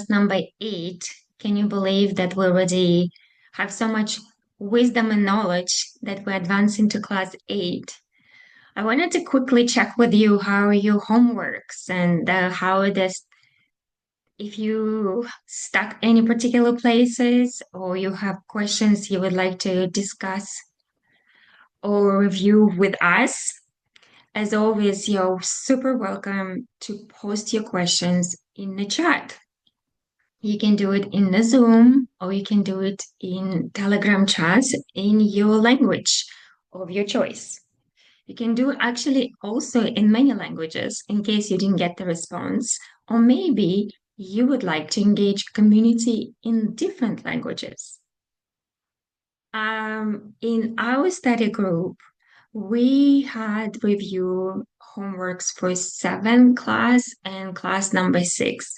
class number 8. Can you believe that we already have so much wisdom and knowledge that we're advancing to class 8? I wanted to quickly check with you how are your homeworks and how it is, if you stuck any particular places or you have questions you would like to discuss or review with us. As always, you're super welcome to post your questions in the chat. You can do it in the Zoom or you can do it in Telegram chats in your language of your choice. You can do it actually also in many languages in case you didn't get the response, or maybe you would like to engage community in different languages. In our study group, we had review homeworks for 7 class and class number 6.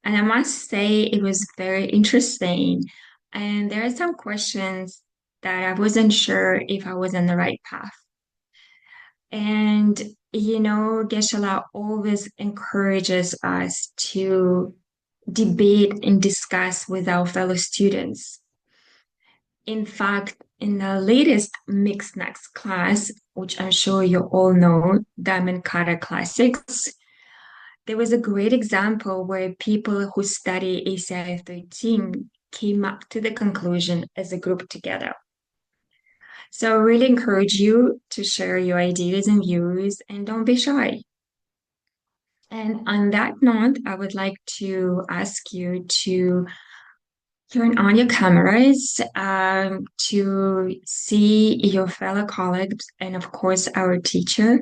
And I must say it was very interesting. And there are some questions that I wasn't sure if I was on the right path. And, Geshe always encourages us to debate and discuss with our fellow students. In fact, in the latest Mixed Next class, which I'm sure you all know, Diamond Cutter Classics, there was a great example where people who study ACI 13 came up to the conclusion as a group together. So I really encourage you to share your ideas and views and don't be shy. And on that note, I would like to ask you to turn on your cameras to see your fellow colleagues and, of course, our teacher.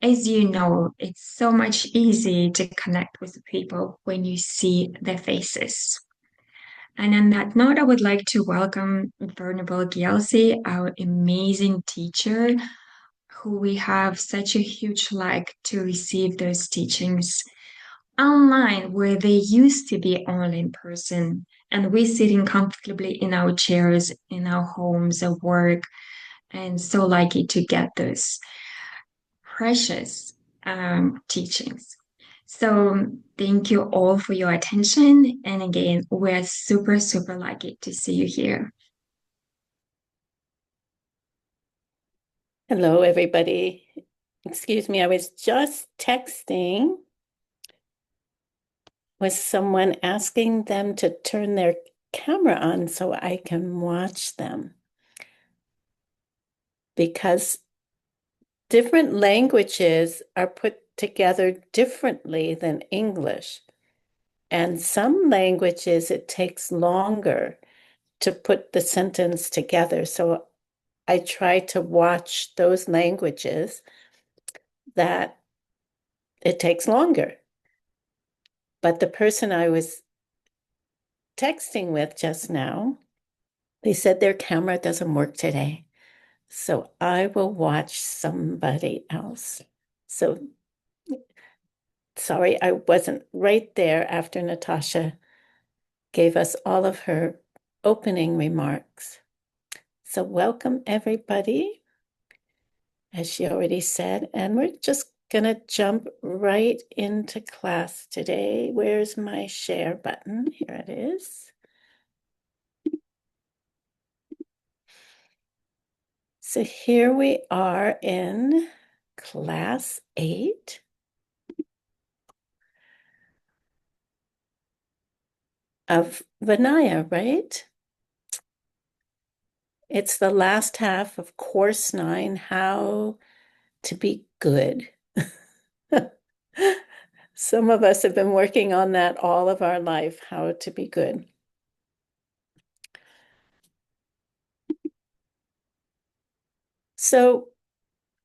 As you know, it's so much easy to connect with people when you see their faces. And on that note, I would like to welcome Ven Gyelse, our amazing teacher, who we have such a huge like to receive those teachings online where they used to be only in person. And we're sitting comfortably in our chairs, in our homes at work, and so lucky to get those precious teachings. So thank you all for your attention. And again, we're super, super lucky to see you here. Hello, everybody. Excuse me, I was just texting with someone asking them to turn their camera on so I can watch them. Because different languages are put together differently than English. And some languages, it takes longer to put the sentence together. So I try to watch those languages that it takes longer. But the person I was texting with just now, they said their camera doesn't work today. So I will watch somebody else. So sorry, I wasn't right there after Natasha gave us all of her opening remarks. So welcome, everybody, as she already said, and we're just going to jump right into class today. Where's my share button? Here it is. So here we are in class 8. Of Vinaya, right? It's the last half of course 9, how to be good. Some of us have been working on that all of our life, how to be good. So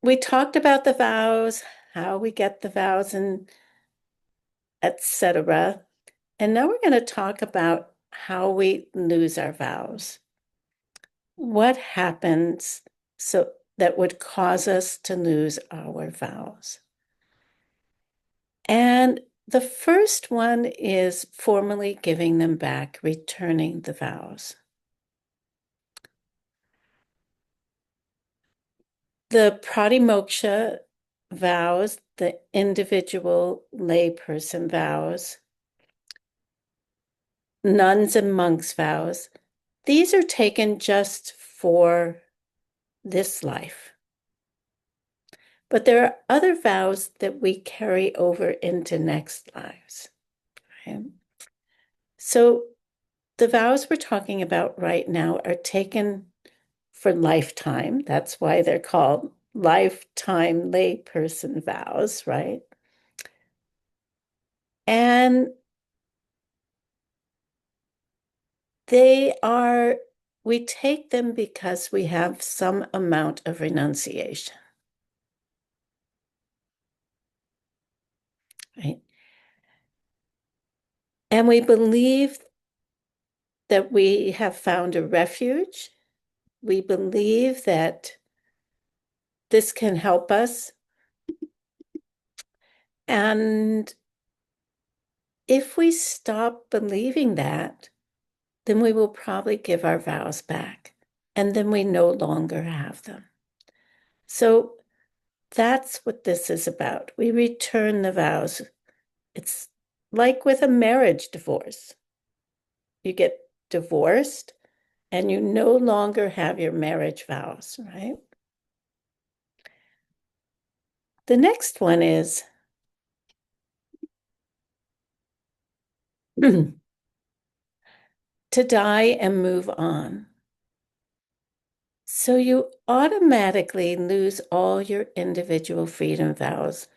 we talked about the vows, how we get the vows, and etc. And now we're going to talk about how we lose our vows. What happens so that would cause us to lose our vows? And the first one is formally giving them back, returning the vows. The pratimoksha vows, the individual layperson vows, nuns and monks' vows, these are taken just for this life. But there are other vows that we carry over into next lives. Right? So the vows we're talking about right now are taken for lifetime. That's why they're called lifetime layperson vows, right? And we take them because we have some amount of renunciation, right? And we believe that we have found a refuge. We believe that this can help us. And if we stop believing that, then we will probably give our vows back, and then we no longer have them. So that's what this is about. We return the vows. It's like with a marriage divorce. You get divorced and you no longer have your marriage vows, right? The next one is to die and move on. So you automatically lose all your individual freedom vows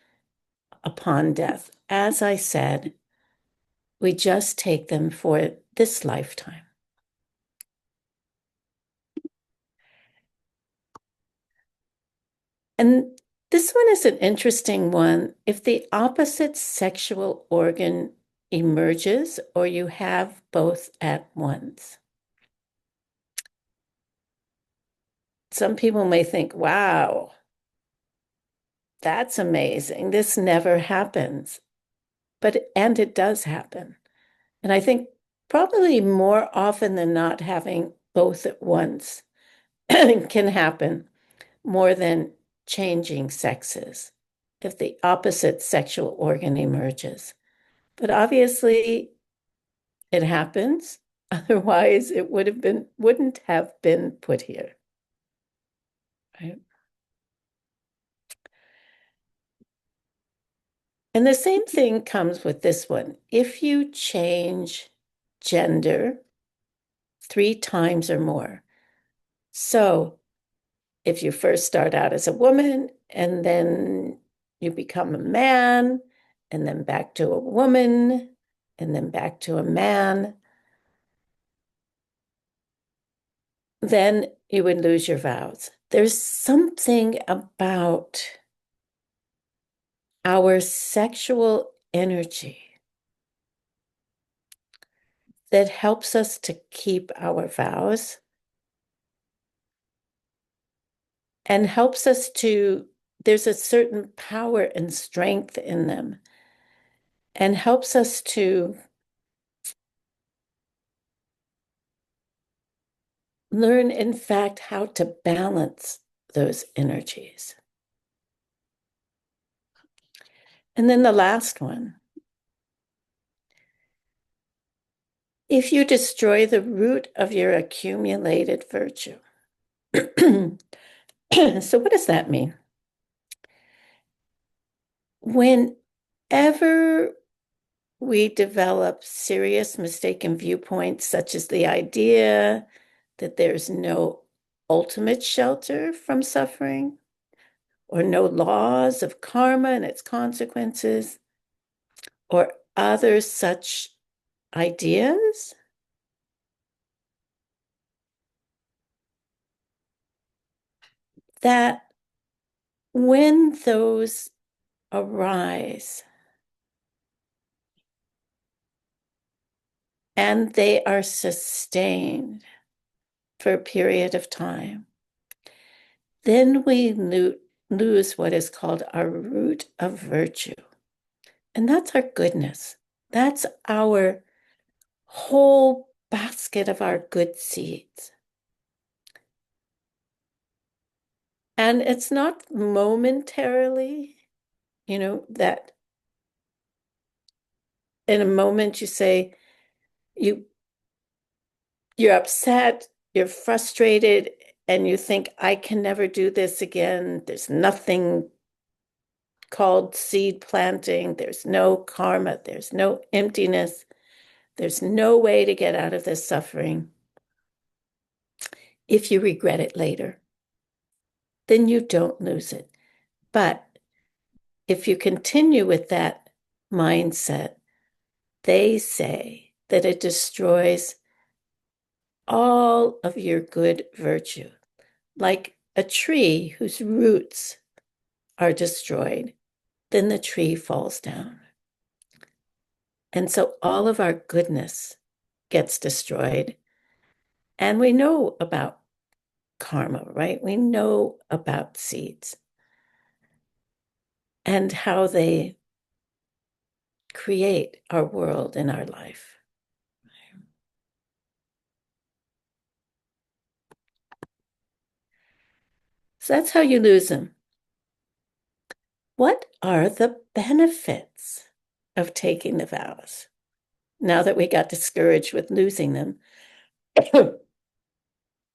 upon death. As I said, we just take them for this lifetime. And this one is an interesting one. If the opposite sexual organ emerges or you have both at once. Some people may think, wow, that's amazing. This never happens. And it does happen. And I think probably more often than not, having both at once can happen more than changing sexes if the opposite sexual organ emerges. But obviously it happens. Otherwise, it wouldn't have been put here. Right? And the same thing comes with this one. If you change gender 3 times or more. So if you first start out as a woman and then you become a man and then back to a woman and then back to a man, then you would lose your vows. There's something about our sexual energy that helps us to keep our vows and helps us to, there's a certain power and strength in them, and helps us to learn, in fact, how to balance those energies. And then the last one, if you destroy the root of your accumulated virtue. So what does that mean? Whenever we develop serious mistaken viewpoints, such as the idea that there's no ultimate shelter from suffering, or no laws of karma and its consequences, or other such ideas, that when those arise and they are sustained for a period of time, then we lose what is called our root of virtue. And that's our goodness. That's our whole basket of our good seeds. And it's not momentarily, that in a moment you say, you you're upset, you're frustrated, and you think, I can never do this again. There's nothing called seed planting. There's no karma. There's no emptiness. There's no way to get out of this suffering. If you regret it later, then you don't lose it. But if you continue with that mindset, they say that it destroys all of your good virtue, like a tree whose roots are destroyed, then the tree falls down. And so all of our goodness gets destroyed. And we know about karma, right? We know about seeds and how they create our world and our life. So that's how you lose them. What are the benefits of taking the vows? Now that we got discouraged with losing them,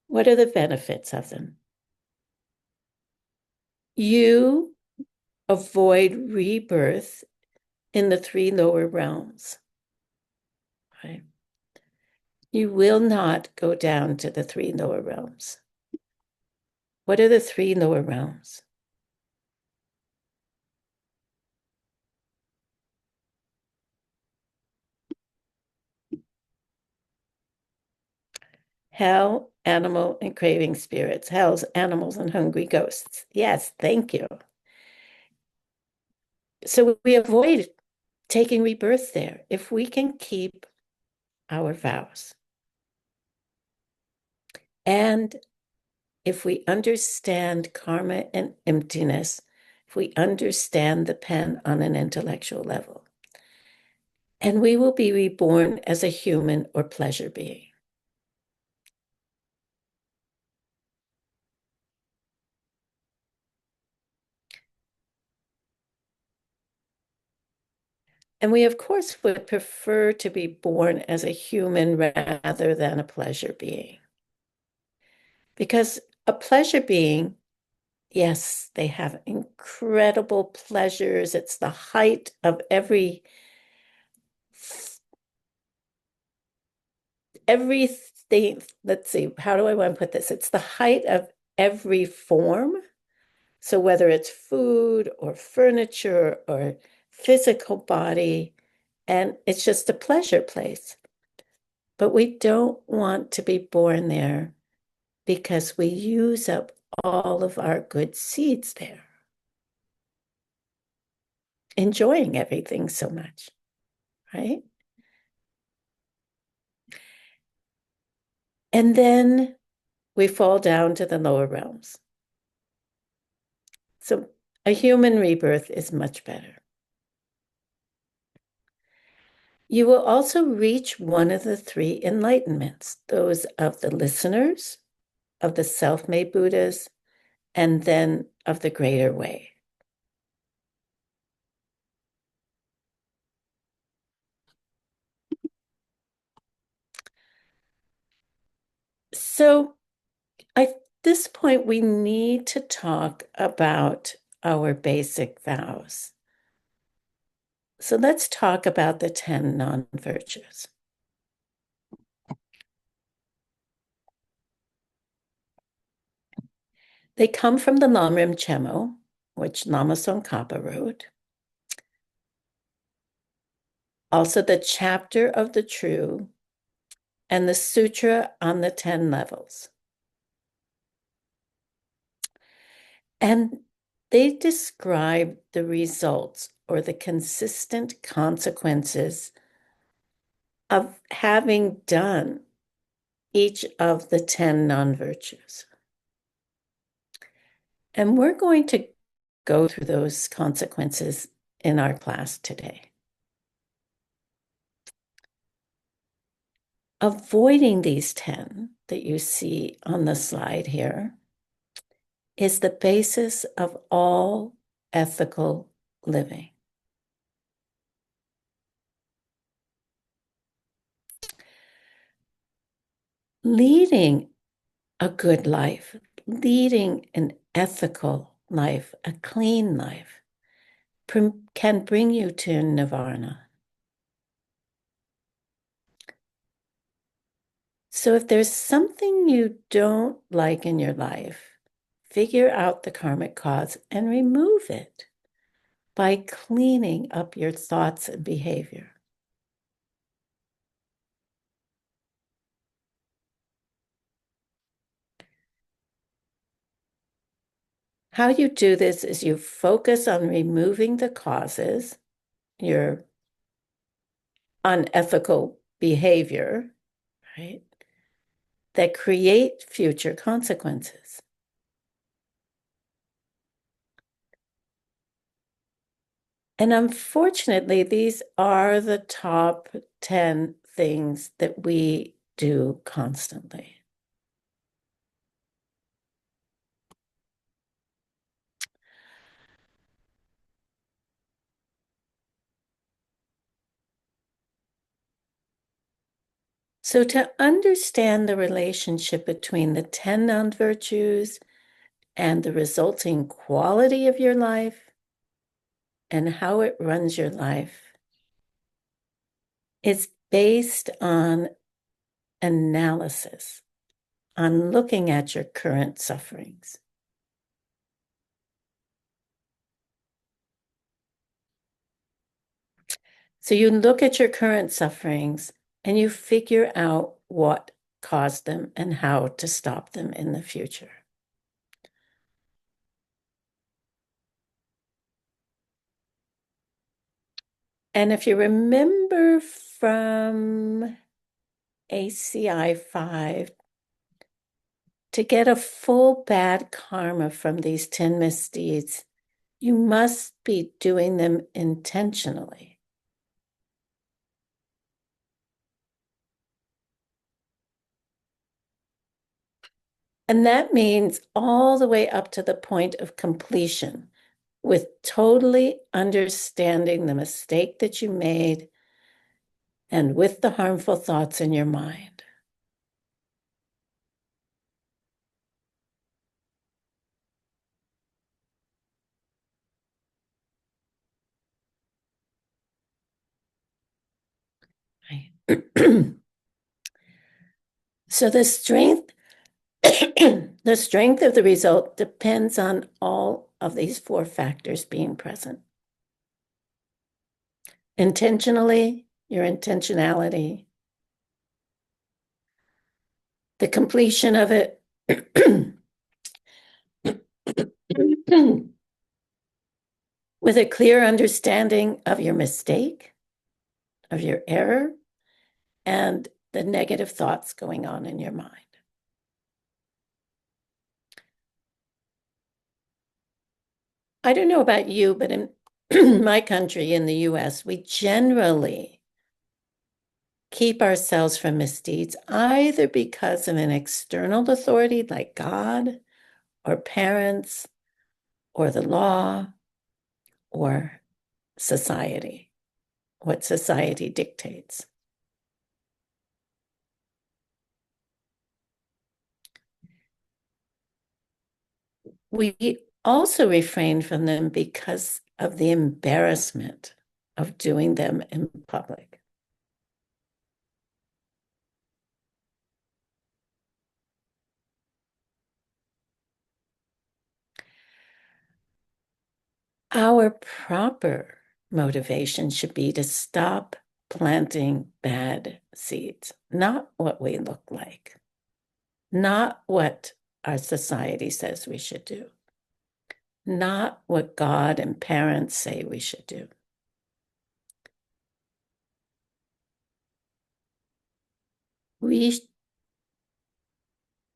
what are the benefits of them? You avoid rebirth in the three lower realms. Right? You will not go down to the three lower realms. What are the three lower realms? Hell, animal, and craving spirits. Hell's animals and hungry ghosts. Yes, thank you. So we avoid taking rebirth there if we can keep our vows. And if we understand karma and emptiness, if we understand the pen on an intellectual level, and we will be reborn as a human or pleasure being. And we, of course, would prefer to be born as a human rather than a pleasure being. Because a pleasure being, yes, they have incredible pleasures. It's the height of everything. Let's see, how do I want to put this? It's the height of every form. So whether it's food or furniture or physical body, and it's just a pleasure place. But we don't want to be born there because we use up all of our good seeds there, enjoying everything so much, right? And then we fall down to the lower realms. So a human rebirth is much better. You will also reach one of the three enlightenments, those of the listeners, of the self-made Buddhas, and then of the greater way. So at this point, we need to talk about our basic vows. So let's talk about the 10 non-virtues. They come from the Lamrim Chemo, which Lama Tsongkhapa wrote. Also the chapter of the true and the sutra on the 10 levels. And they describe the results or the consistent consequences of having done each of the 10 non-virtues. And we're going to go through those consequences in our class today. Avoiding these 10 that you see on the slide here is the basis of all ethical living. leading a good life, leading an ethical life, a clean life, can bring you to nirvana. So if there's something you don't like in your life, figure out the karmic cause and remove it by cleaning up your thoughts and behavior. How you do this is you focus on removing the causes, your unethical behavior, right, that create future consequences. And unfortunately, these are the top 10 things that we do constantly. So to understand the relationship between the 10 non-virtues and the resulting quality of your life and how it runs your life is based on analysis, on looking at your current sufferings. So you look at your current sufferings and you figure out what caused them and how to stop them in the future. And if you remember from ACI 5, to get a full bad karma from these 10 misdeeds, you must be doing them intentionally. And that means all the way up to the point of completion, with totally understanding the mistake that you made and with the harmful thoughts in your mind. So the strength the strength of the result depends on all of these 4 factors being present. Intentionally, your intentionality, the completion of it, with a clear understanding of your mistake, of your error, and the negative thoughts going on in your mind. I don't know about you, but in my country, in the US, we generally keep ourselves from misdeeds either because of an external authority like God or parents or the law or society, what society dictates. We also refrain from them because of the embarrassment of doing them in public. Our proper motivation should be to stop planting bad seeds, not what we look like, not what our society says we should do, not what God and parents say we should do.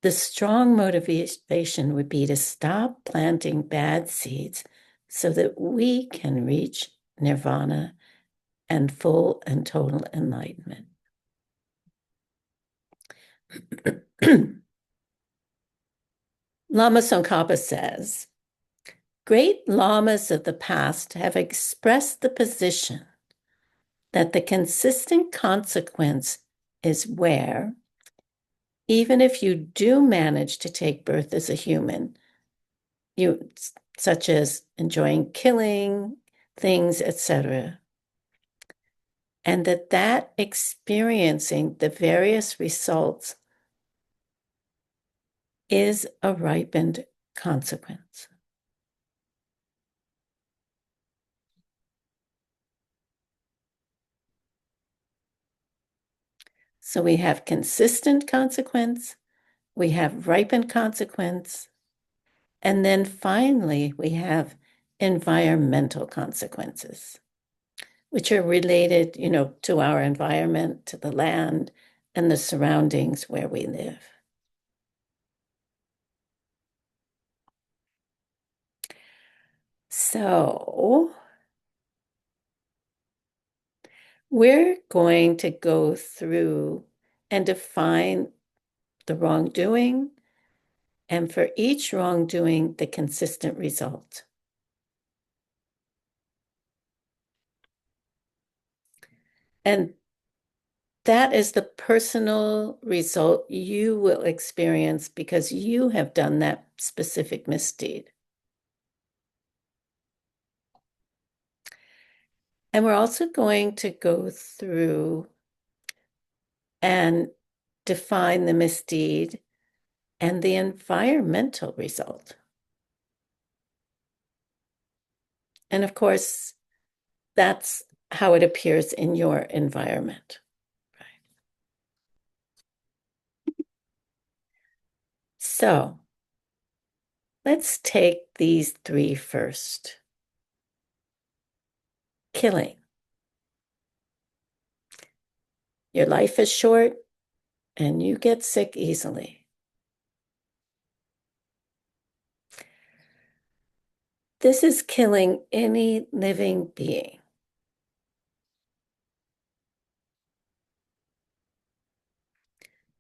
The strong motivation would be to stop planting bad seeds so that we can reach nirvana and full and total enlightenment. Lama Tsongkhapa says, great lamas of the past have expressed the position that the consistent consequence is where, even if you do manage to take birth as a human, such as enjoying killing things, etc., and that experiencing the various results is a ripened consequence. So we have consistent consequence, we have ripened consequence, and then finally we have environmental consequences, which are related, to our environment, to the land, and the surroundings where we live. So we're going to go through and define the wrongdoing, and for each wrongdoing, the consistent result. And that is the personal result you will experience because you have done that specific misdeed. And we're also going to go through and define the misdeed and the environmental result. And of course, that's how it appears in your environment. Right? So let's take these three first. Killing. Your life is short and you get sick easily. This is killing any living being.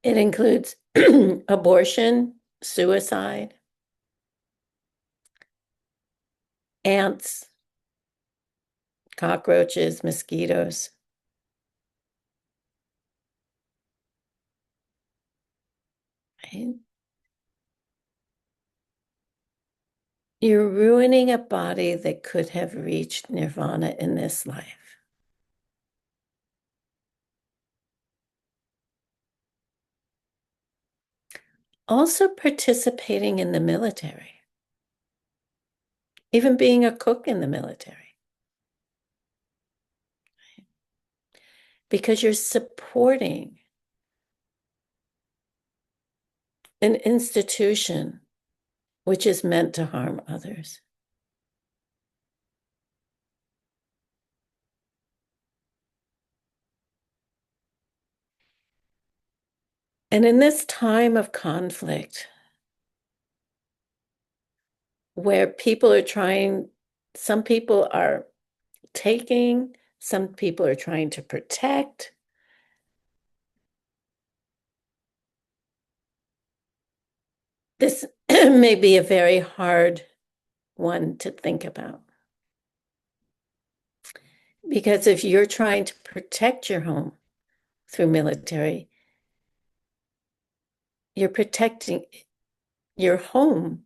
It includes abortion, suicide, ants, cockroaches, mosquitoes. Right? You're ruining a body that could have reached nirvana in this life. Also participating in the military, even being a cook in the military. Because you're supporting an institution which is meant to harm others. And in this time of conflict, where people are some people are taking, some people are trying to protect, this may be a very hard one to think about. Because if you're trying to protect your home through military, you're protecting your home,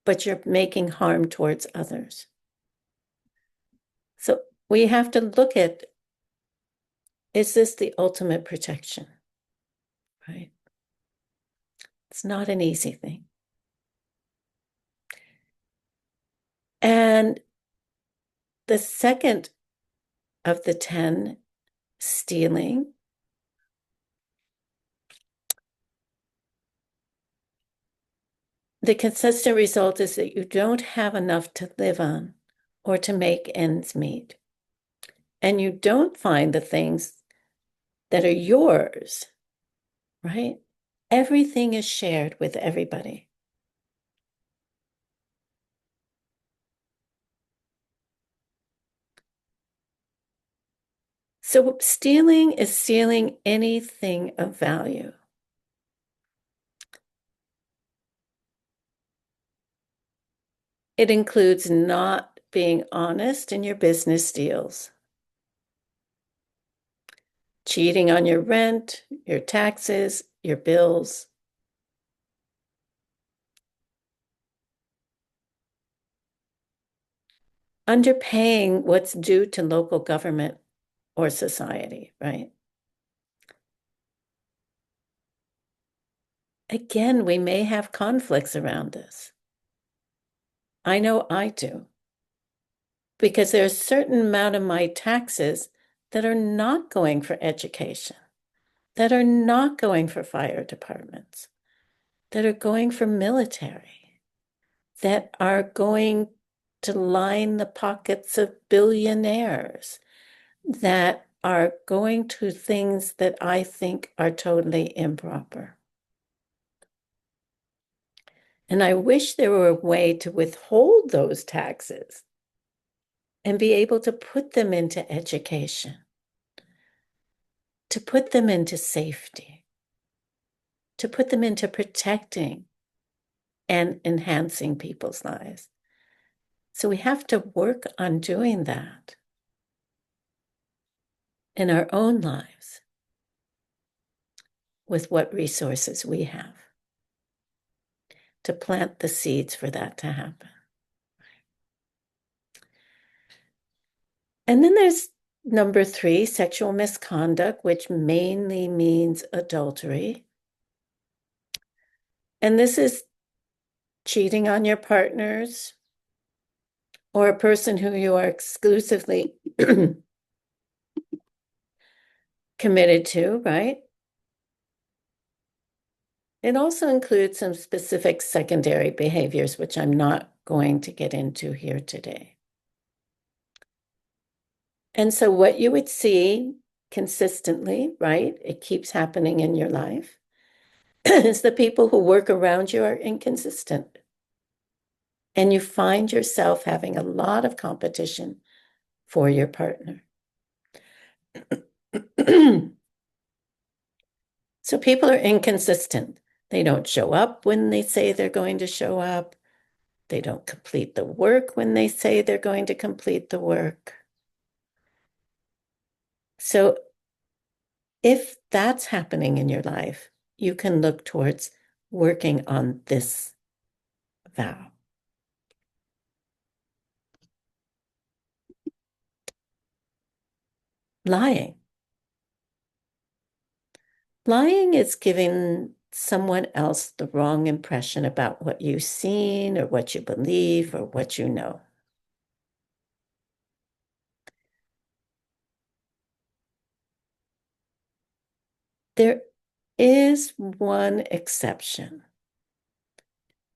but you're making harm towards others. So we have to look at, is this the ultimate protection? Right? It's not an easy thing. And the second of the 10, stealing, the consistent result is that you don't have enough to live on or to make ends meet. And you don't find the things that are yours, right? Everything is shared with everybody. So stealing is stealing anything of value. It includes not being honest in your business deals, cheating on your rent, your taxes, your bills. Underpaying what's due to local government or society, right? Again, we may have conflicts around this. I know I do. Because there's a certain amount of my taxes that are not going for education, that are not going for fire departments, that are going for military, that are going to line the pockets of billionaires, that are going to things that I think are totally improper. And I wish there were a way to withhold those taxes and be able to put them into education, to put them into safety, to put them into protecting and enhancing people's lives. So we have to work on doing that in our own lives with what resources we have to plant the seeds for that to happen. And then there's number 3, sexual misconduct, which mainly means adultery. And this is cheating on your partners or a person who you are exclusively committed to, right? It also includes some specific secondary behaviors, which I'm not going to get into here today. And so what you would see consistently, right, it keeps happening in your life, is the people who work around you are inconsistent. And you find yourself having a lot of competition for your partner. So people are inconsistent. They don't show up when they say they're going to show up. They don't complete the work when they say they're going to complete the work. So if that's happening in your life, you can look towards working on this vow. Lying. Lying is giving someone else the wrong impression about what you've seen or what you believe or what you know. There is one exception.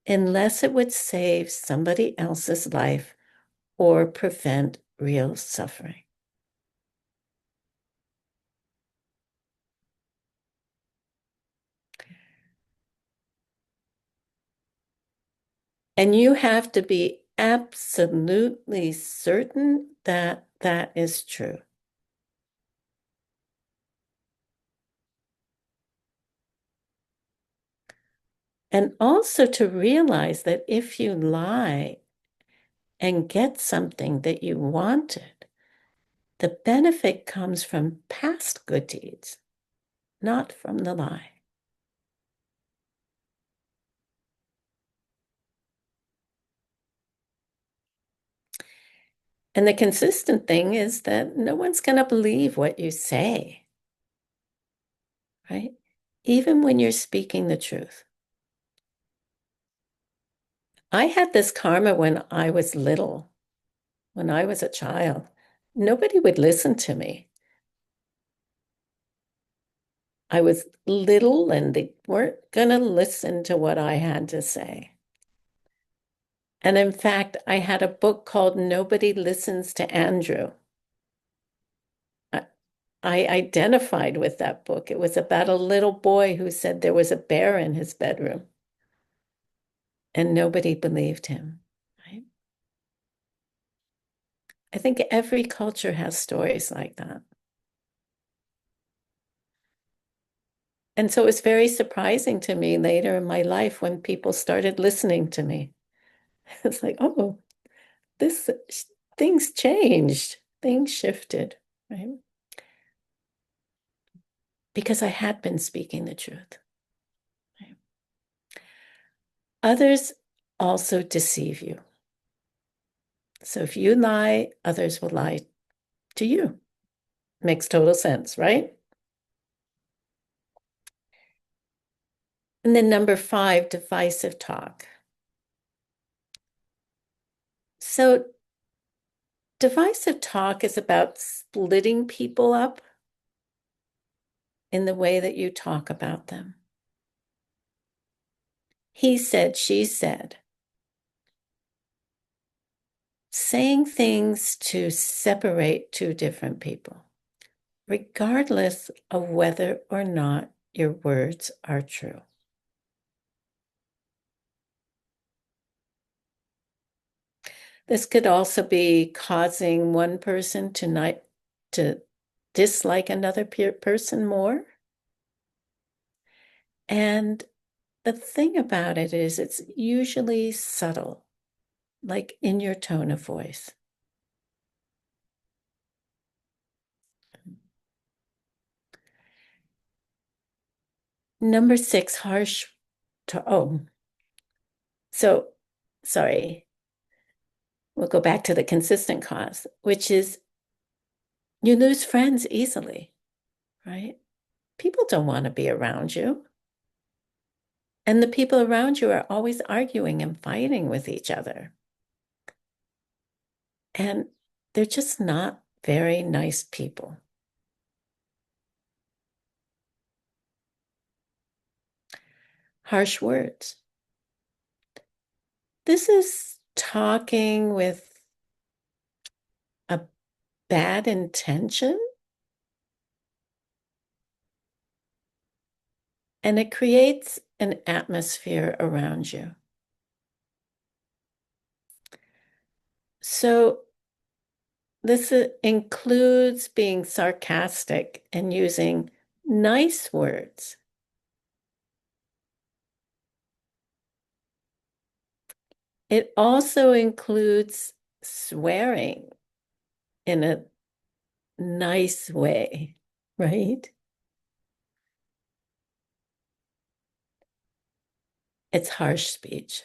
Unless it would save somebody else's life or prevent real suffering. And you have to be absolutely certain that that is true. And also to realize that if you lie and get something that you wanted, the benefit comes from past good deeds, not from the lie. And the consistent thing is that no one's going to believe what you say, right? Even when you're speaking the truth. I had this karma when I was little, when I was a child. Nobody would listen to me. I was little and they weren't going to listen to what I had to say. And in fact, I had a book called Nobody Listens to Andrew. I identified with that book. It was about a little boy who said there was a bear in his bedroom. And nobody believed him, right? I think every culture has stories like that. And so it was very surprising to me later in my life when people started listening to me. It's like, oh, this things changed, things shifted, right? Because I had been speaking the truth. Others also deceive you. So if you lie, others will lie to you. Makes total sense, right? And then number 5, divisive talk. So divisive talk is about splitting people up in the way that you talk about them. He said, she said. Saying things to separate two different people, regardless of whether or not your words are true. This could also be causing one person to dislike another person more. And the thing about it is it's usually subtle, like in your tone of voice. Number 6, harsh. So sorry. We'll go back to the consistent cause, which is you lose friends easily, right? People don't want to be around you. And the people around you are always arguing and fighting with each other. And they're just not very nice people. Harsh words. This is talking with a bad intention. And it creates an atmosphere around you. So this includes being sarcastic and using nice words. It also includes swearing in a nice way, right? It's harsh speech.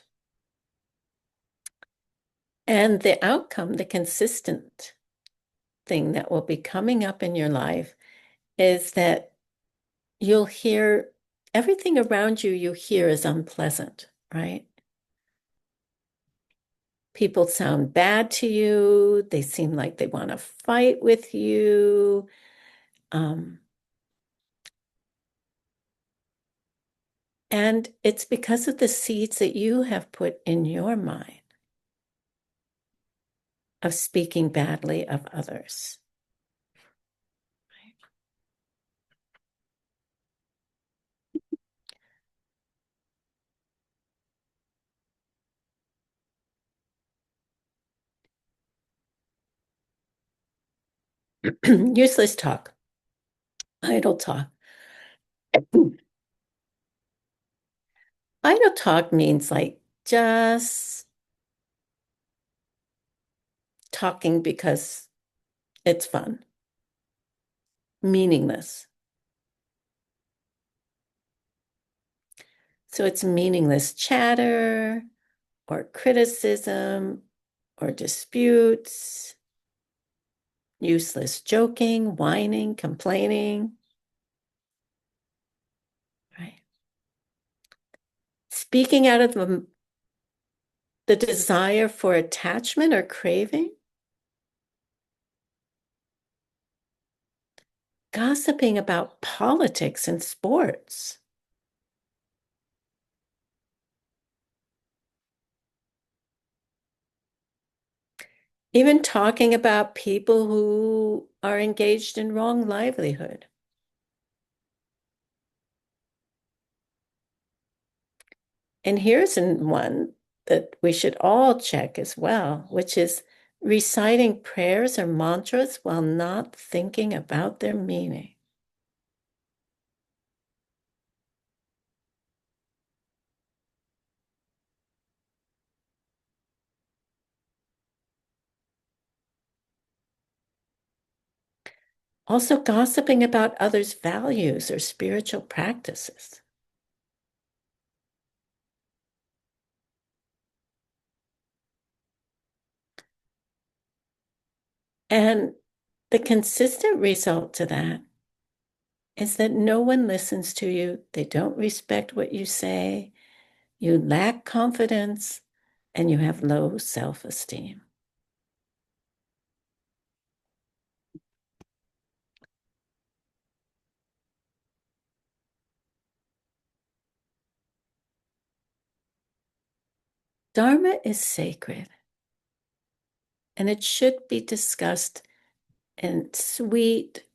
And the outcome, the consistent thing that will be coming up in your life is that you'll hear everything around you, you hear is unpleasant, right? People sound bad to you. They seem like they want to fight with you. And it's because of the seeds that you have put in your mind of speaking badly of others. Useless talk, idle talk. Idle talk means like just talking because it's fun, meaningless. So it's meaningless chatter or criticism or disputes, useless joking, whining, complaining. Right. Speaking out of the desire for attachment or craving. Gossiping about politics and sports. Even talking about people who are engaged in wrong livelihood. And here's one that we should all check as well, which is reciting prayers or mantras while not thinking about their meaning. Also, gossiping about others' values or spiritual practices. And the consistent result to that is that no one listens to you. They don't respect what you say. You lack confidence and you have low self-esteem. Dharma is sacred, and it should be discussed in sweet,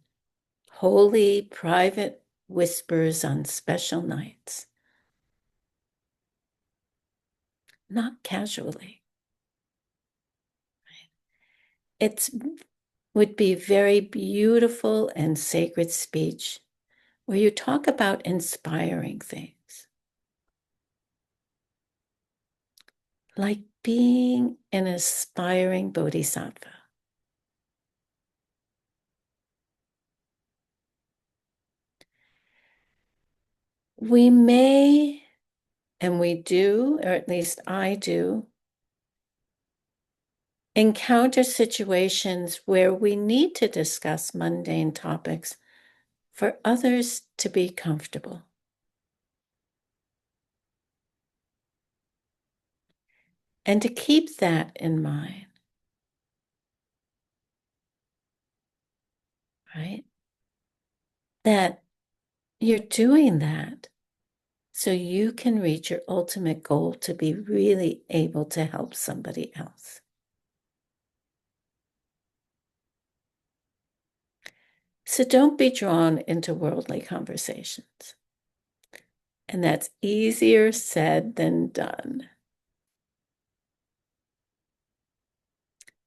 holy, private whispers on special nights, not casually. It would be very beautiful and sacred speech where you talk about inspiring things, like being an aspiring bodhisattva. We may, and we do, or at least I do, encounter situations where we need to discuss mundane topics for others to be comfortable. And to keep that in mind, right? That you're doing that so you can reach your ultimate goal to be really able to help somebody else. So don't be drawn into worldly conversations. And that's easier said than done.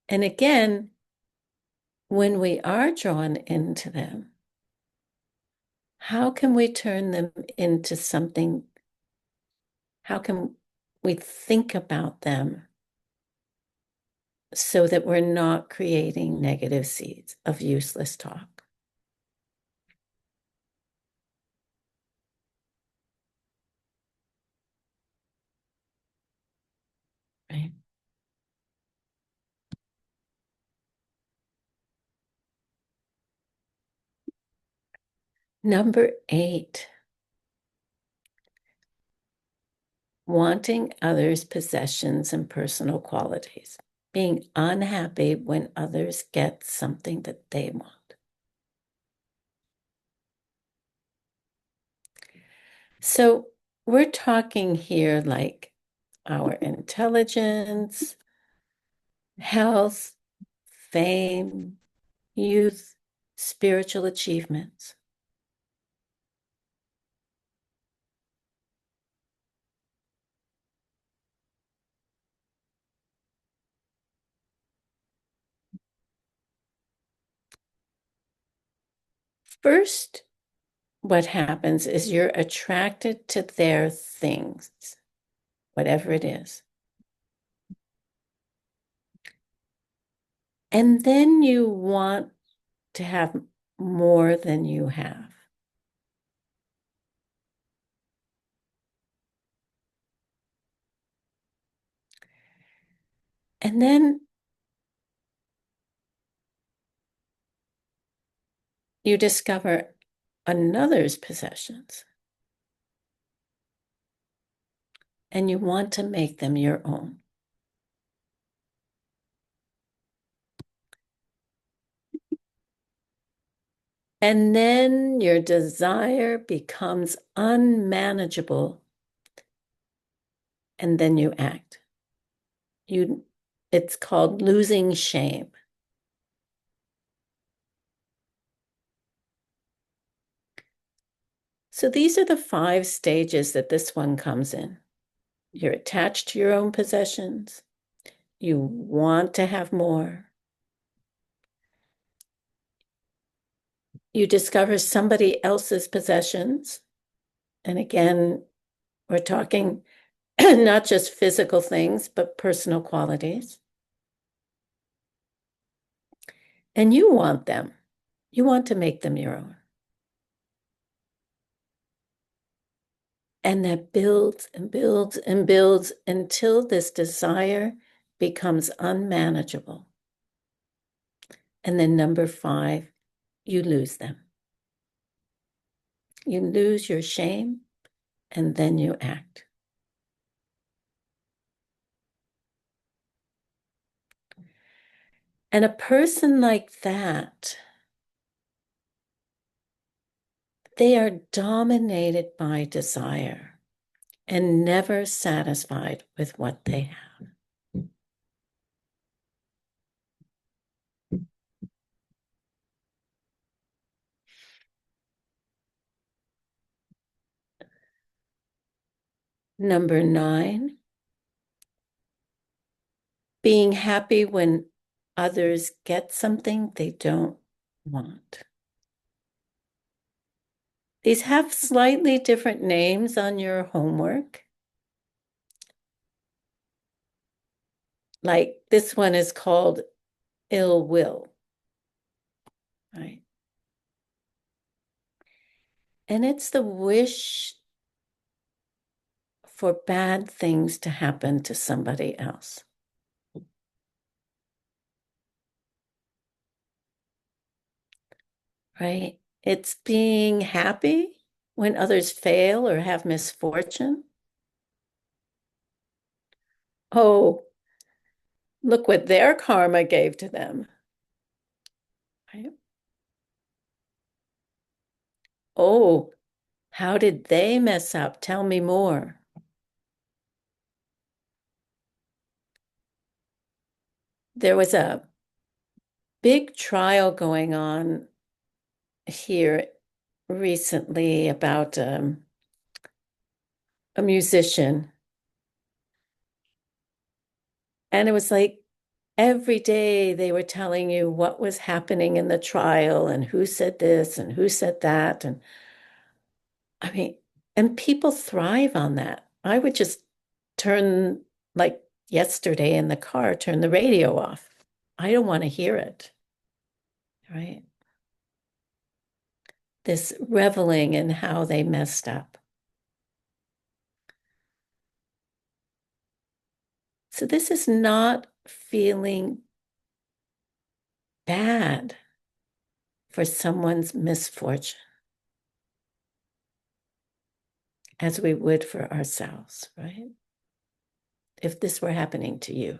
And again, when we are drawn into them, how can we turn them into something? How can we think about them so that we're not creating negative seeds of useless talk? Right? Number 8, wanting others' possessions and personal qualities, being unhappy when others get something that they want. So we're talking here like our intelligence, health, fame, youth, spiritual achievements. First, what happens is you're attracted to their things, whatever it is. And then you want to have more than you have. And then you discover another's possessions and you want to make them your own. And then your desire becomes unmanageable, and then you act. It's called losing shame. So these are the 5 stages that this one comes in. You're attached to your own possessions. You want to have more. You discover somebody else's possessions. And again, we're talking not just physical things, but personal qualities. And you want them. You want to make them your own. And that builds and builds and builds until this desire becomes unmanageable. And then number 5, you lose them. You lose your shame, and then you act. And a person like that, they are dominated by desire and never satisfied with what they have. Number 9, being happy when others get something they don't want. These have slightly different names on your homework. Like this one is called ill will, right? And it's the wish for bad things to happen to somebody else. Right? It's being happy when others fail or have misfortune. Oh, look what their karma gave to them. Right? Oh, how did they mess up? Tell me more. There was a big trial going on here recently about a musician. And it was like every day they were telling you what was happening in the trial and who said this and who said that. And I mean, and people thrive on that. I would just turn, like yesterday in the car, turn the radio off. I don't want to hear it. Right? This reveling in how they messed up. So this is not feeling bad for someone's misfortune as we would for ourselves, right? If this were happening to you.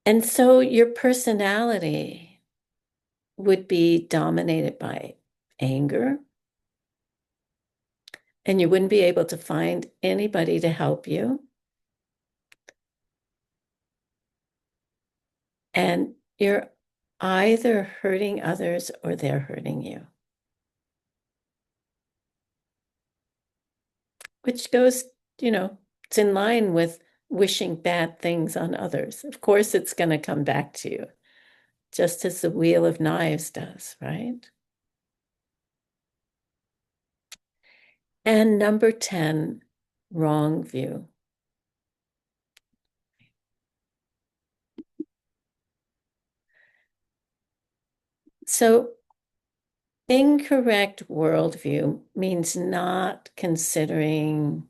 And so your personality would be dominated by anger, and you wouldn't be able to find anybody to help you. And you're either hurting others or they're hurting you, which goes, it's in line with wishing bad things on others. Of course, it's going to come back to you, just as the Wheel of Knives does, right? And number 10, wrong view. So incorrect worldview means not considering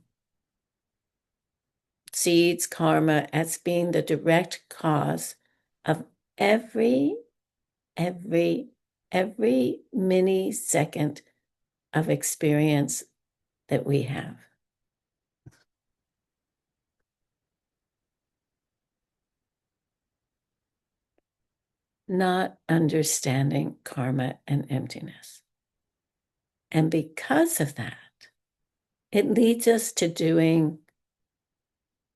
seeds, karma as being the direct cause of every mini second of experience that we have. Not understanding karma and emptiness. And because of that, it leads us to doing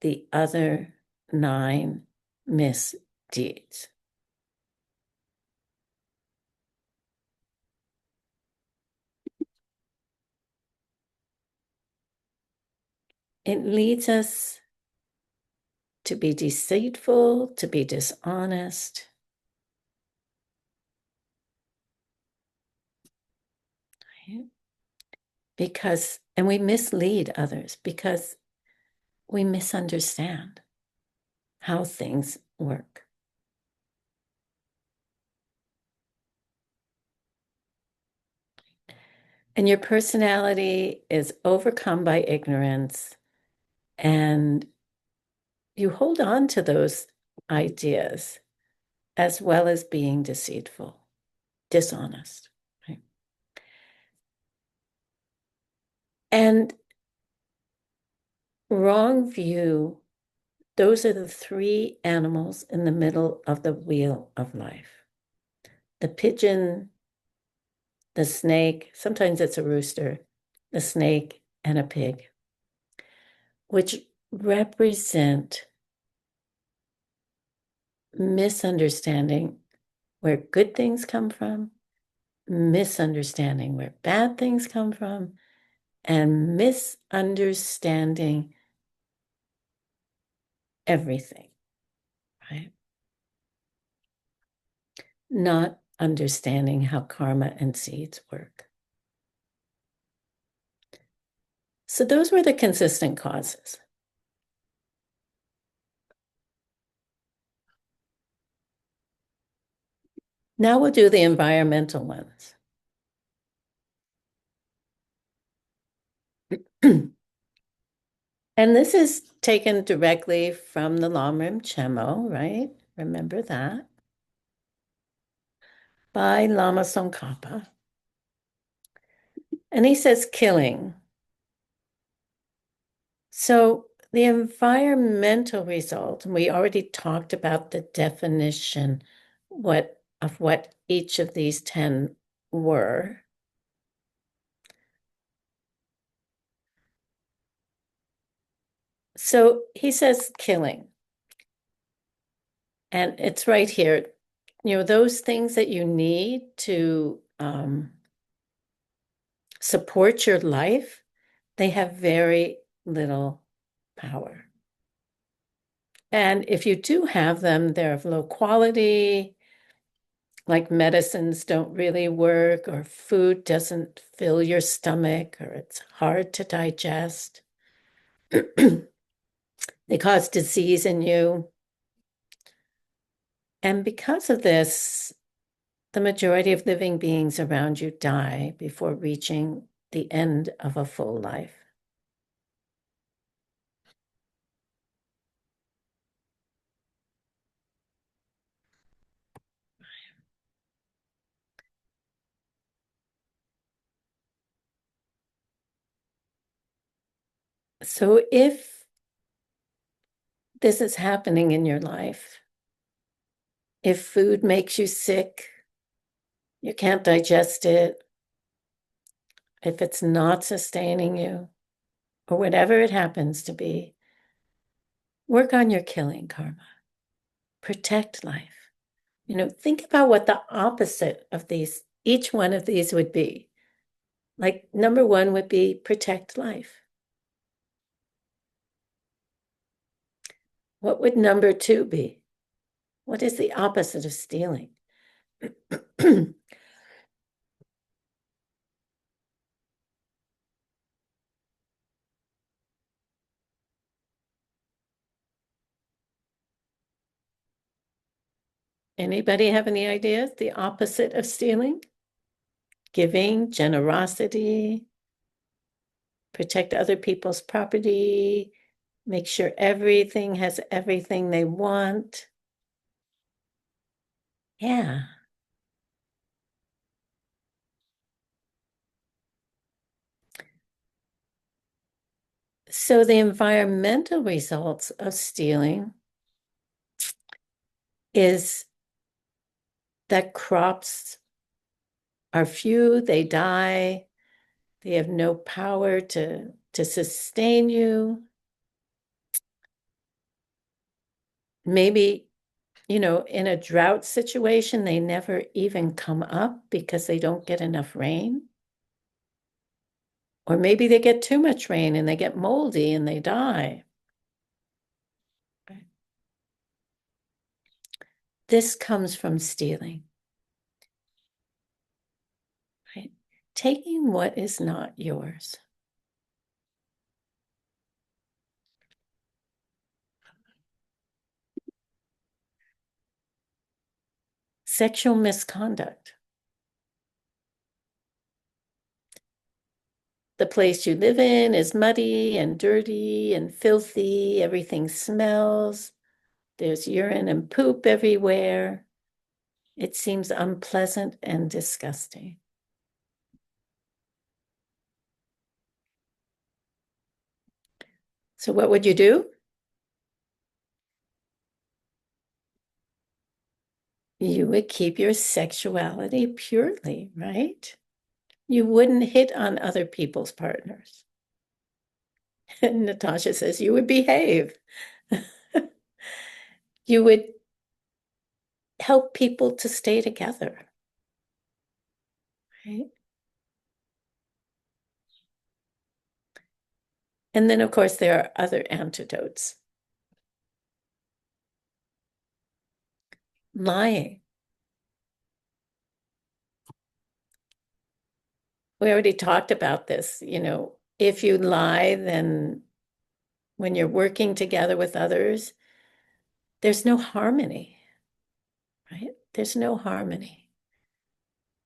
the other 9 misdeeds. It leads us to be deceitful, to be dishonest. Right? And we mislead others because we misunderstand how things work. And your personality is overcome by ignorance And you hold on to those ideas as well as being deceitful, dishonest, right? And wrong view, those are the three animals in the middle of the wheel of life. The pigeon, the snake, sometimes it's a rooster, the snake, and a pig, which represent misunderstanding where good things come from, misunderstanding where bad things come from, and misunderstanding everything, right? Not understanding how karma and seeds work. So those were the consistent causes. Now we'll do the environmental ones. And this is taken directly from the Lamrim Chemo, right? Remember that? By Lama Tsongkhapa. And he says killing. So the environmental result, and we already talked about the definition of what each of these 10 were. So he says killing. And it's right here. Those things that you need to support your life, they have very little power. And if you do have them, they're of low quality, like medicines don't really work, or food doesn't fill your stomach, or it's hard to digest. They cause disease in you. And because of this, the majority of living beings around you die before reaching the end of a full life. So if this is happening in your life, if food makes you sick, you can't digest it, if it's not sustaining you, or whatever it happens to be, work on your killing karma. Protect life. Think about what the opposite of these, each one of these would be. Like number 1 would be protect life. What would number 2 be? What is the opposite of stealing? Anybody have any ideas? The opposite of stealing? Giving, generosity, protect other people's property, make sure everything has everything they want. Yeah. So the environmental results of stealing is that crops are few, they die, they have no power to sustain you. Maybe, in a drought situation, they never even come up because they don't get enough rain. Or maybe they get too much rain and they get moldy and they die. This comes from stealing. Right? Taking what is not yours. Sexual misconduct. the place you live in is muddy and dirty and filthy. Everything smells. There's urine and poop everywhere. It seems unpleasant and disgusting. So what would you do? You would keep your sexuality purely, right? You wouldn't hit on other people's partners. And Natasha says you would behave. You would help people to stay together, right? And then, of course, there are other antidotes. Lying. We already talked about this. If you lie, then when you're working together with others, there's no harmony, right? There's no harmony.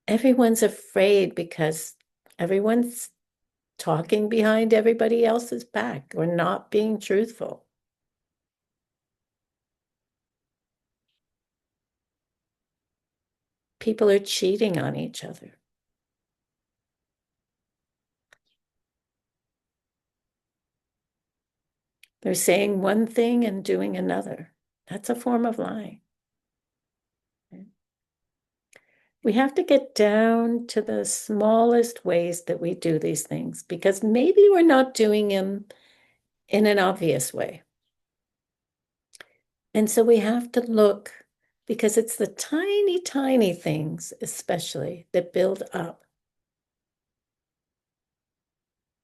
Everyone's afraid because everyone's talking behind everybody else's back or not being truthful. People are cheating on each other. They're saying one thing and doing another. That's a form of lying. We have to get down to the smallest ways that we do these things because maybe we're not doing them in an obvious way. And so we have to look because it's the tiny, tiny things, especially, that build up.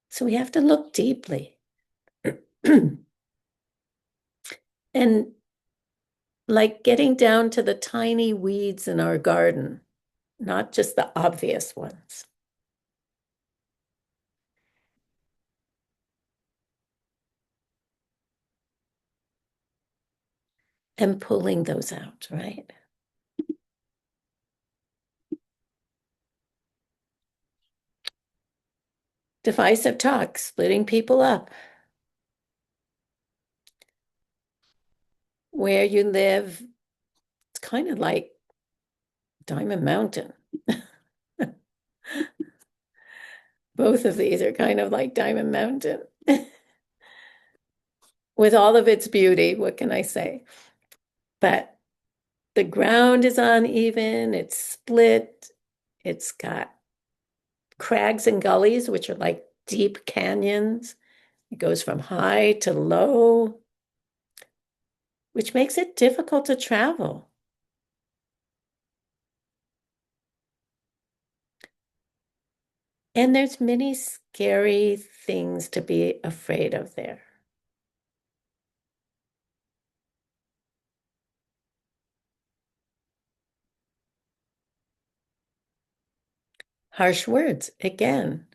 So we have to look deeply. And like getting down to the tiny weeds in our garden, not just the obvious ones. And pulling those out, right? Divisive talk, splitting people up. Where you live, it's kind of like Diamond Mountain. Both of these are kind of like Diamond Mountain. With all of its beauty, what can I say? But the ground is uneven, it's split, it's got crags and gullies, which are like deep canyons. It goes from high to low, which makes it difficult to travel. And there's many scary things to be afraid of there. Harsh words, again,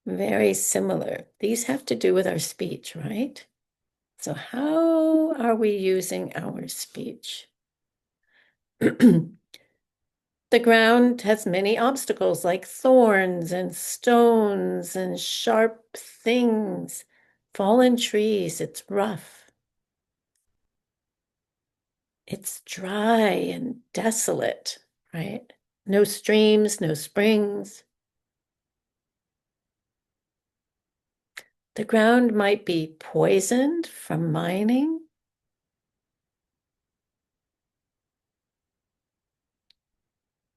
very similar. These have to do with our speech, right? So how are we using our speech? The ground has many obstacles like thorns and stones and sharp things, fallen trees. It's rough. It's dry and desolate, right? No streams, no springs. The ground might be poisoned from mining.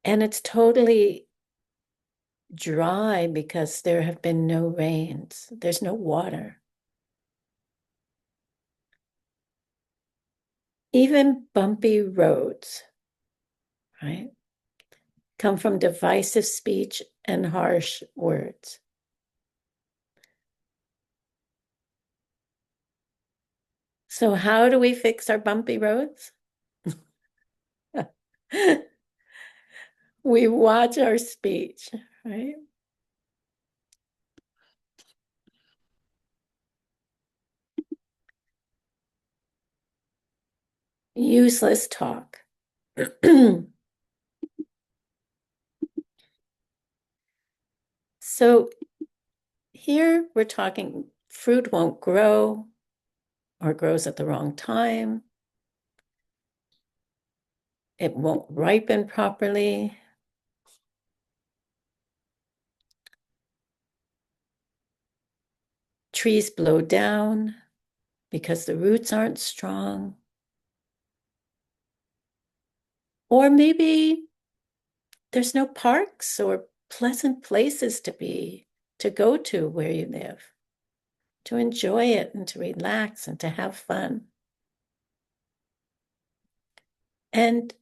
And it's totally dry because there have been no rains. There's no water. Even bumpy roads, right, come from divisive speech and harsh words. So how do we fix our bumpy roads? We watch our speech, right? Useless talk. So here we're talking fruit won't grow or grows at the wrong time. It won't ripen properly. Trees blow down because the roots aren't strong. Or maybe there's no parks or pleasant places to go to where you live, to enjoy it and to relax and to have fun. And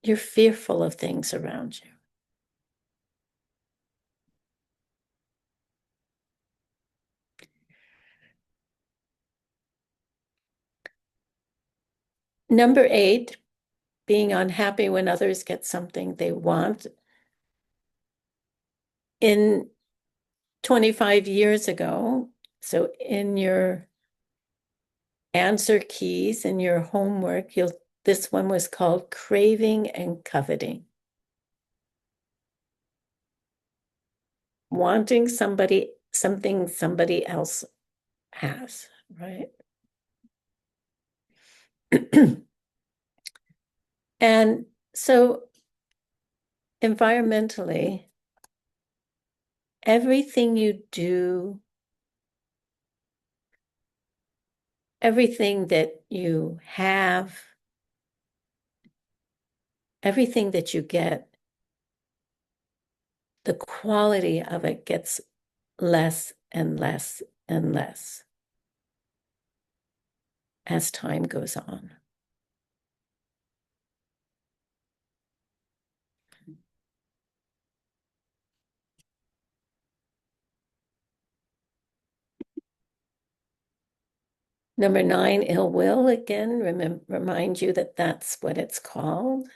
you're fearful of things around you. Number 8, being unhappy when others get something they want. In 25 years ago, so in your answer keys in your homework, this one was called craving and coveting. Wanting something somebody else has, right? And so environmentally, everything you do, everything that you have, everything that you get, the quality of it gets less and less and less as time goes on. Number 9, ill will, again, remind you that that's what it's called.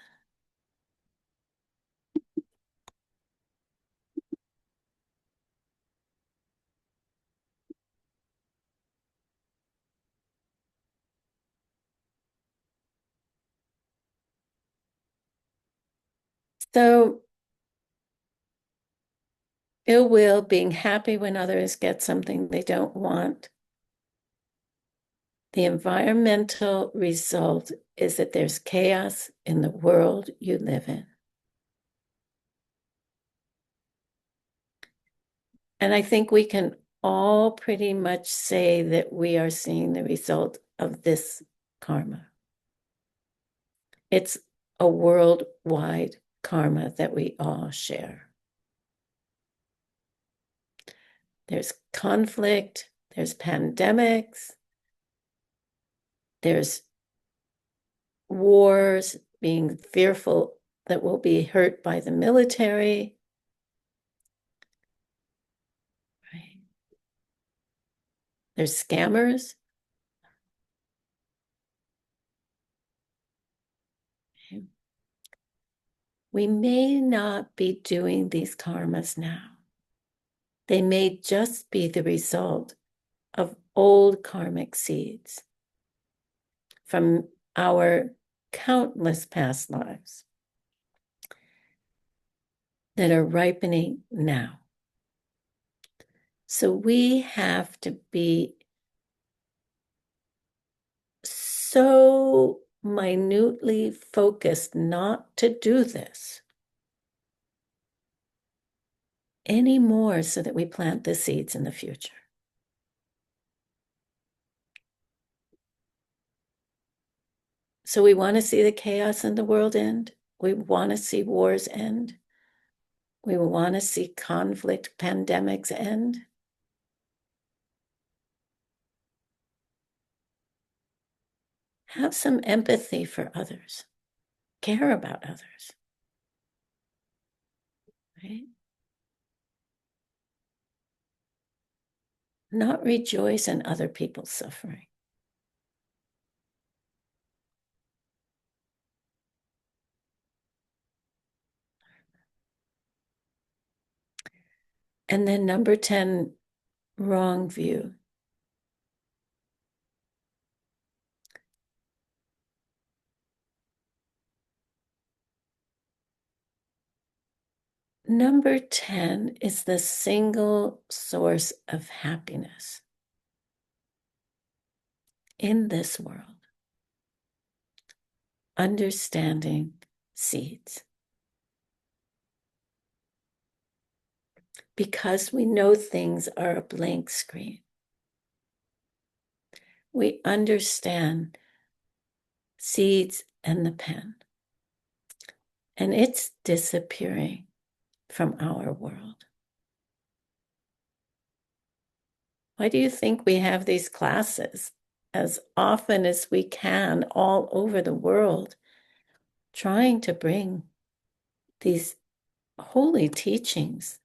So ill will, being happy when others get something they don't want. The environmental result is that there's chaos in the world you live in. And I think we can all pretty much say that we are seeing the result of this karma. It's a worldwide karma that we all share. There's conflict, there's pandemics, there's wars, being fearful that we'll be hurt by the military. Right? There's scammers. Okay. We may not be doing these karmas now. They may just be the result of old karmic seeds from our countless past lives that are ripening now. So we have to be so minutely focused not to do this anymore so that we plant the seeds in the future. So we want to see the chaos in the world end. We want to see wars end. We want to see conflict, pandemics end. Have some empathy for others. Care about others. Right? Not rejoice in other people's suffering. And then number 10, wrong view. Number 10 is the single source of happiness in this world. Understanding seeds. Because we know things are a blank screen, we understand seeds and the pen, and it's disappearing from our world. Why do you think we have these classes as often as we can all over the world, trying to bring these holy teachings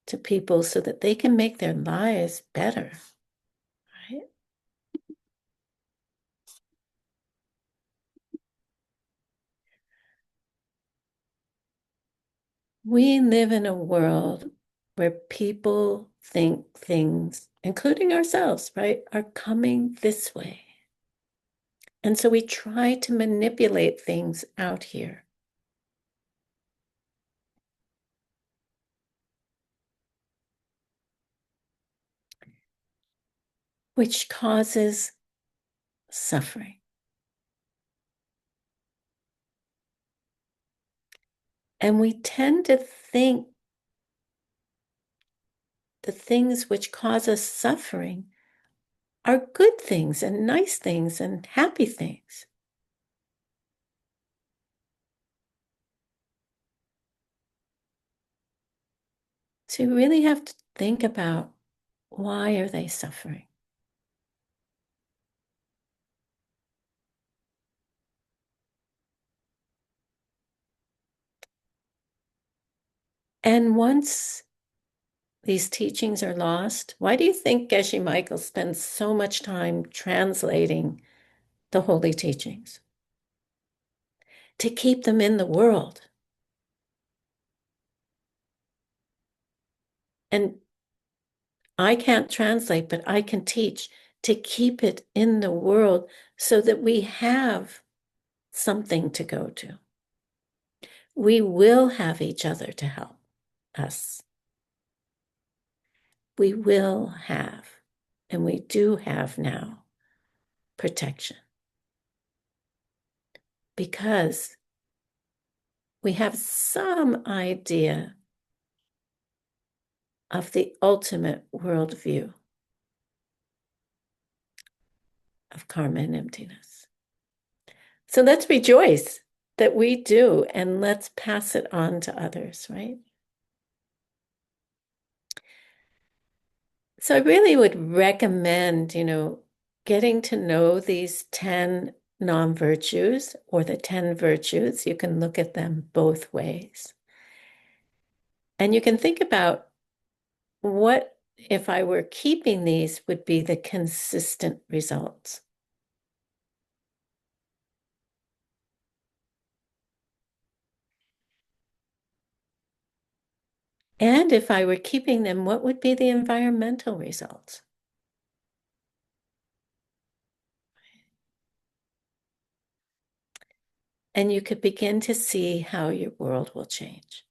to people so that they can make their lives better, right? We live in a world where people think things, including ourselves, right, are coming this way. And so we try to manipulate things out here. Which causes suffering. And we tend to think the things which cause us suffering are good things and nice things and happy things. So you really have to think about, why are they suffering? And once these teachings are lost, why do you think Geshe Michael spends so much time translating the holy teachings? To keep them in the world. And I can't translate, but I can teach to keep it in the world so that we have something to go to. We will have each other to help us. We will have, and we do have now, protection. Because we have some idea of the ultimate worldview of karma and emptiness. So let's rejoice that we do, and let's pass it on to others, right? So I really would recommend, getting to know these 10 non-virtues or the 10 virtues. You can look at them both ways. And you can think about, what if I were keeping these would be the consistent results. And if I were keeping them, what would be the environmental results? And you could begin to see how your world will change.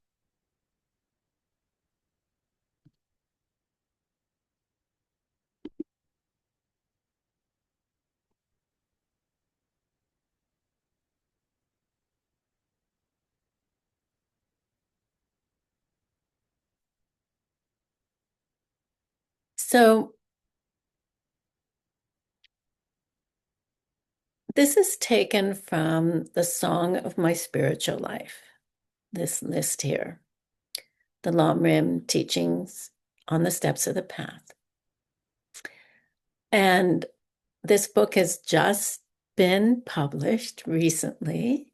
So this is taken from the Song of My Spiritual Life, this list here, the Lam teachings on the steps of the path. And this book has just been published recently,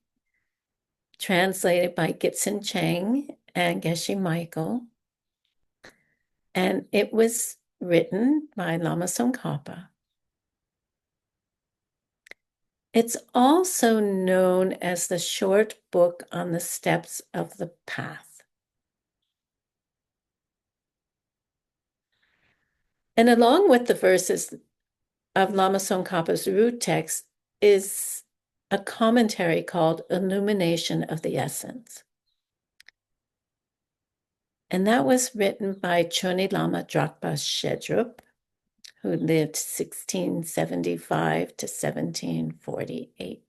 translated by Gibson Chang and Geshe Michael. And it was written by Lama Tsongkhapa. It's also known as the short book on the steps of the path. And along with the verses of Lama Tsongkhapa's root text is a commentary called Illumination of the Essence. And that was written by Choni Lama Drakpa Shedrup, who lived 1675 to 1748.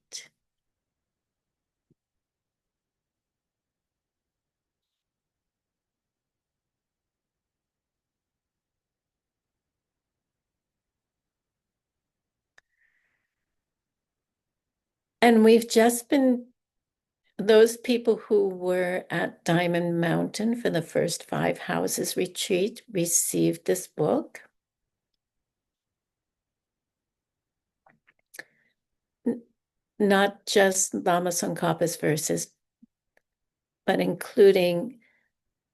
And we've just been, those people who were at Diamond Mountain for the first 5 houses retreat received this book. Not just Lama Tsongkhapa's verses, but including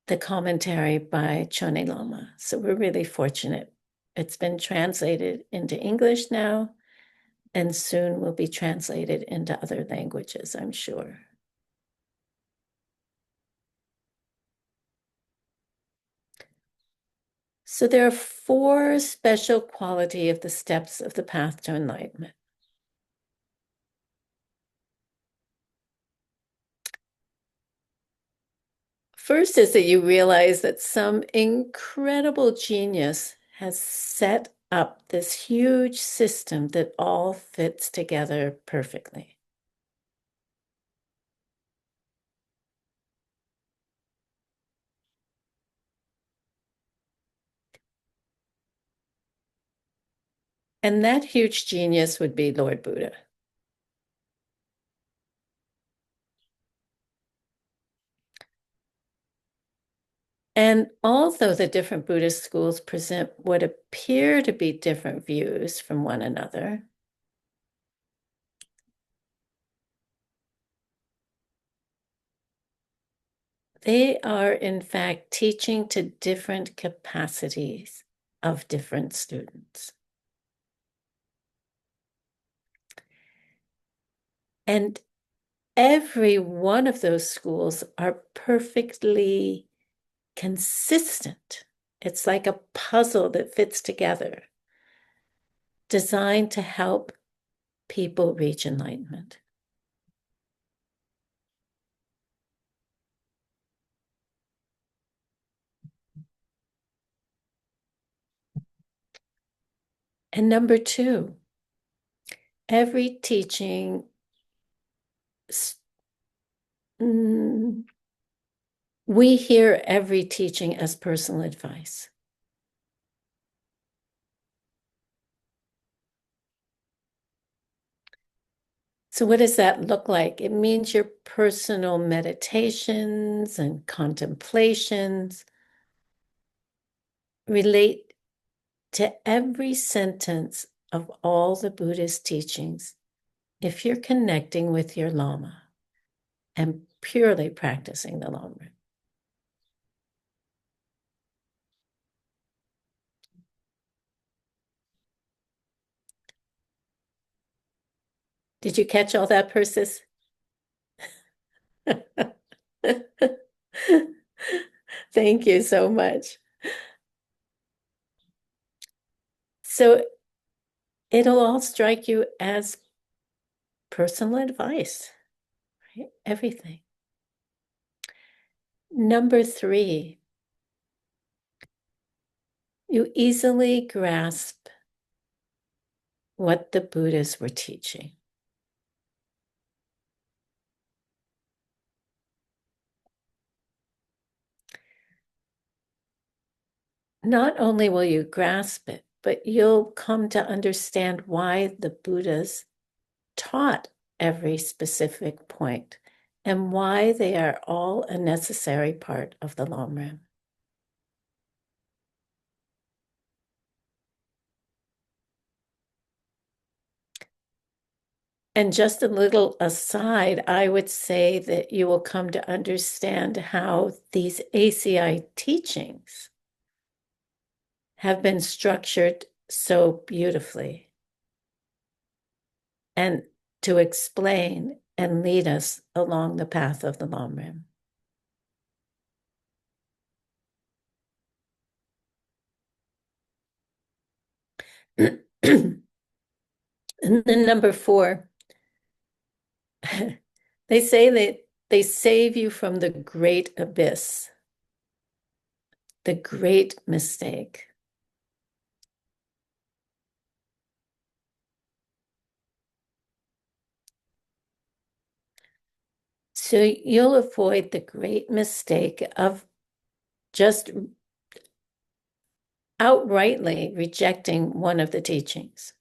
the commentary by Chone Lama. So we're really fortunate. It's been translated into English now, and soon will be translated into other languages, I'm sure. So there are 4 special qualities of the steps of the path to enlightenment. First is that you realize that some incredible genius has set up this huge system that all fits together perfectly. And that huge genius would be Lord Buddha. And although the different Buddhist schools present what appear to be different views from one another, they are in fact teaching to different capacities of different students. And every one of those schools are perfectly consistent. It's like a puzzle that fits together, designed to help people reach enlightenment. And number 2, every teaching, we hear every teaching as personal advice. So what does that look like? It means your personal meditations and contemplations relate to every sentence of all the Buddhist teachings if you're connecting with your Lama and purely practicing the Lama. Did you catch all that, Persis? Thank you so much. So it'll all strike you as personal advice, right? Everything. Number 3, you easily grasp what the Buddhists were teaching. Not only will you grasp it, but you'll come to understand why the Buddhas taught every specific point and why they are all a necessary part of the Lamrim. And just a little aside, I would say that you will come to understand how these ACI teachings have been structured so beautifully, and to explain and lead us along the path of the Lamrim. And then number 4, they say that they save you from the great abyss. the great mistake. So you'll avoid the great mistake of just outrightly rejecting one of the teachings.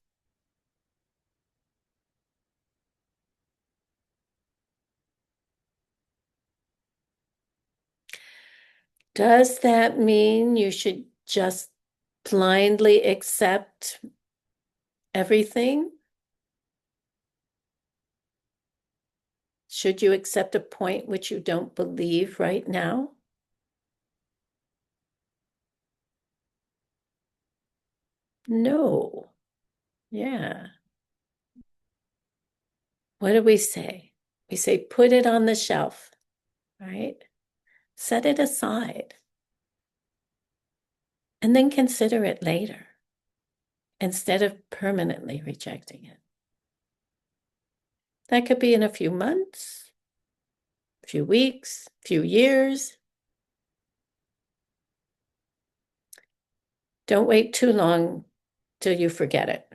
Does that mean you should just blindly accept everything? Should you accept a point which you don't believe right now? No. Yeah. What do we say? We say, put it on the shelf, right? Set it aside and then consider it later instead of permanently rejecting it. That could be in a few months, a few weeks, a few years. Don't wait too long till you forget it.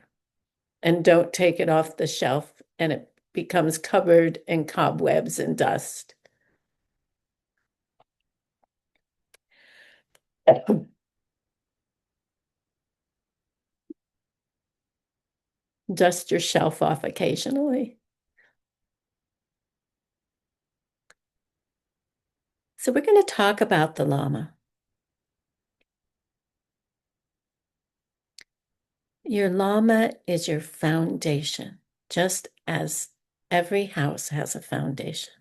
And don't take it off the shelf and it becomes covered in cobwebs and dust. Dust your shelf off occasionally. So we're going to talk about the Lama. Your Lama is your foundation, just as every house has a foundation.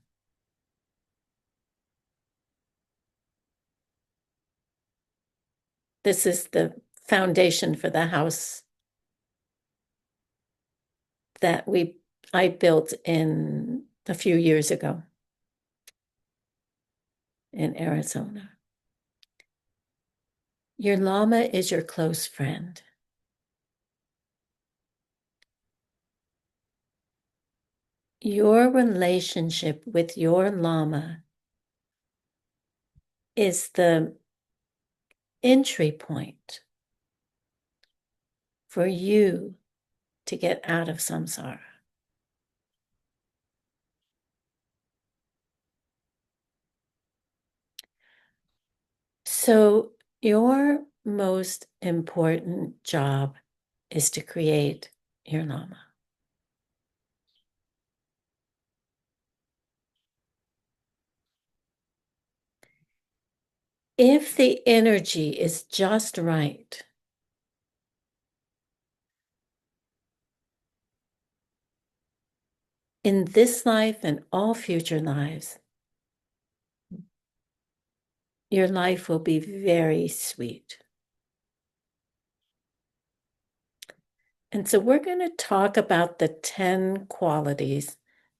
This is the foundation for the house that I built in a few years ago in Arizona. Your Lama is your close friend. Your relationship with your Lama is the entry point for you to get out of samsara. So your most important job is to create your Lama. If the energy is just right, in this life and all future lives, your life will be very sweet. And so we're going to talk about the 10 qualities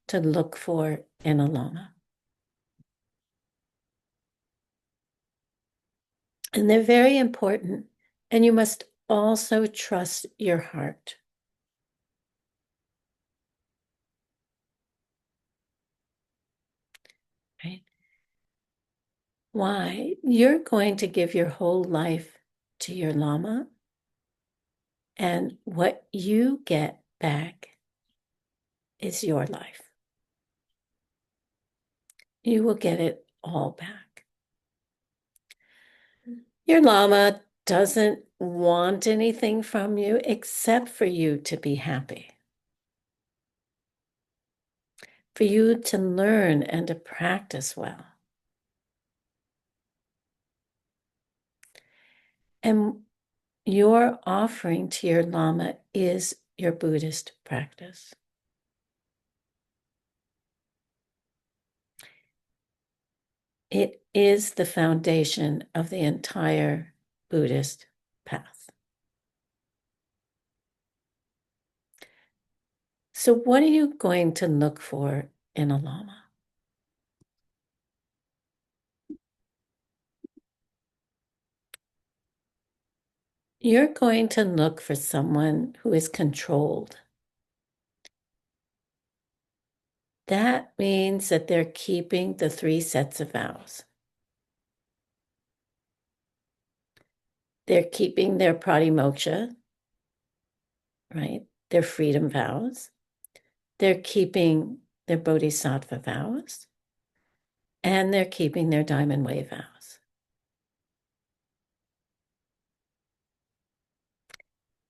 to look for in a Lama. And they're very important. And you must also trust your heart. Right? Why? You're going to give your whole life to your Lama. And what you get back is your life. You will get it all back. Your Lama doesn't want anything from you except for you to be happy, for you to learn and to practice well. And your offering to your Lama is your Buddhist practice. It is the foundation of the entire Buddhist path. So what are you going to look for in a Lama? You're going to look for someone who is controlled. That means that they're keeping the 3 sets of vows. They're keeping their pratimoksha, right? Their freedom vows. They're keeping their bodhisattva vows. And they're keeping their diamond way vows.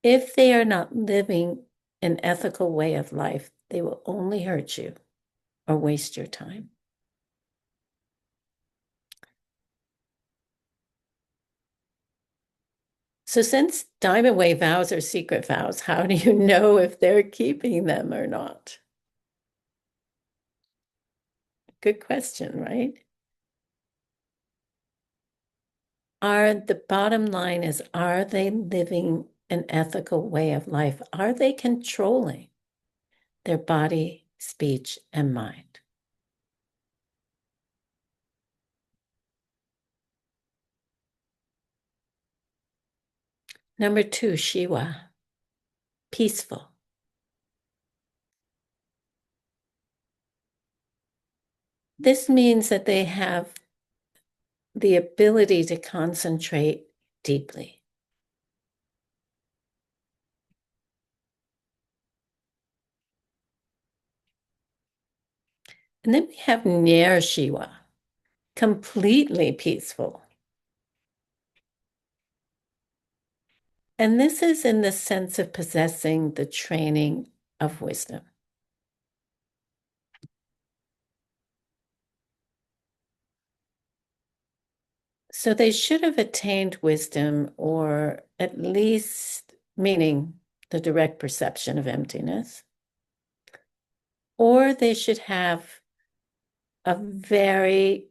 If they are not living an ethical way of life, they will only hurt you or waste your time. So since diamond way vows are secret vows, how do you know if they're keeping them or not? Good question, right? The bottom line is, are they living an ethical way of life? Are they controlling their body, speech, and mind? Number 2, Shiva, peaceful. This means that they have the ability to concentrate deeply. And then we have Nir Shiva, completely peaceful. And this is in the sense of possessing the training of wisdom. So they should have attained wisdom, or at least, meaning the direct perception of emptiness, or they should have a very,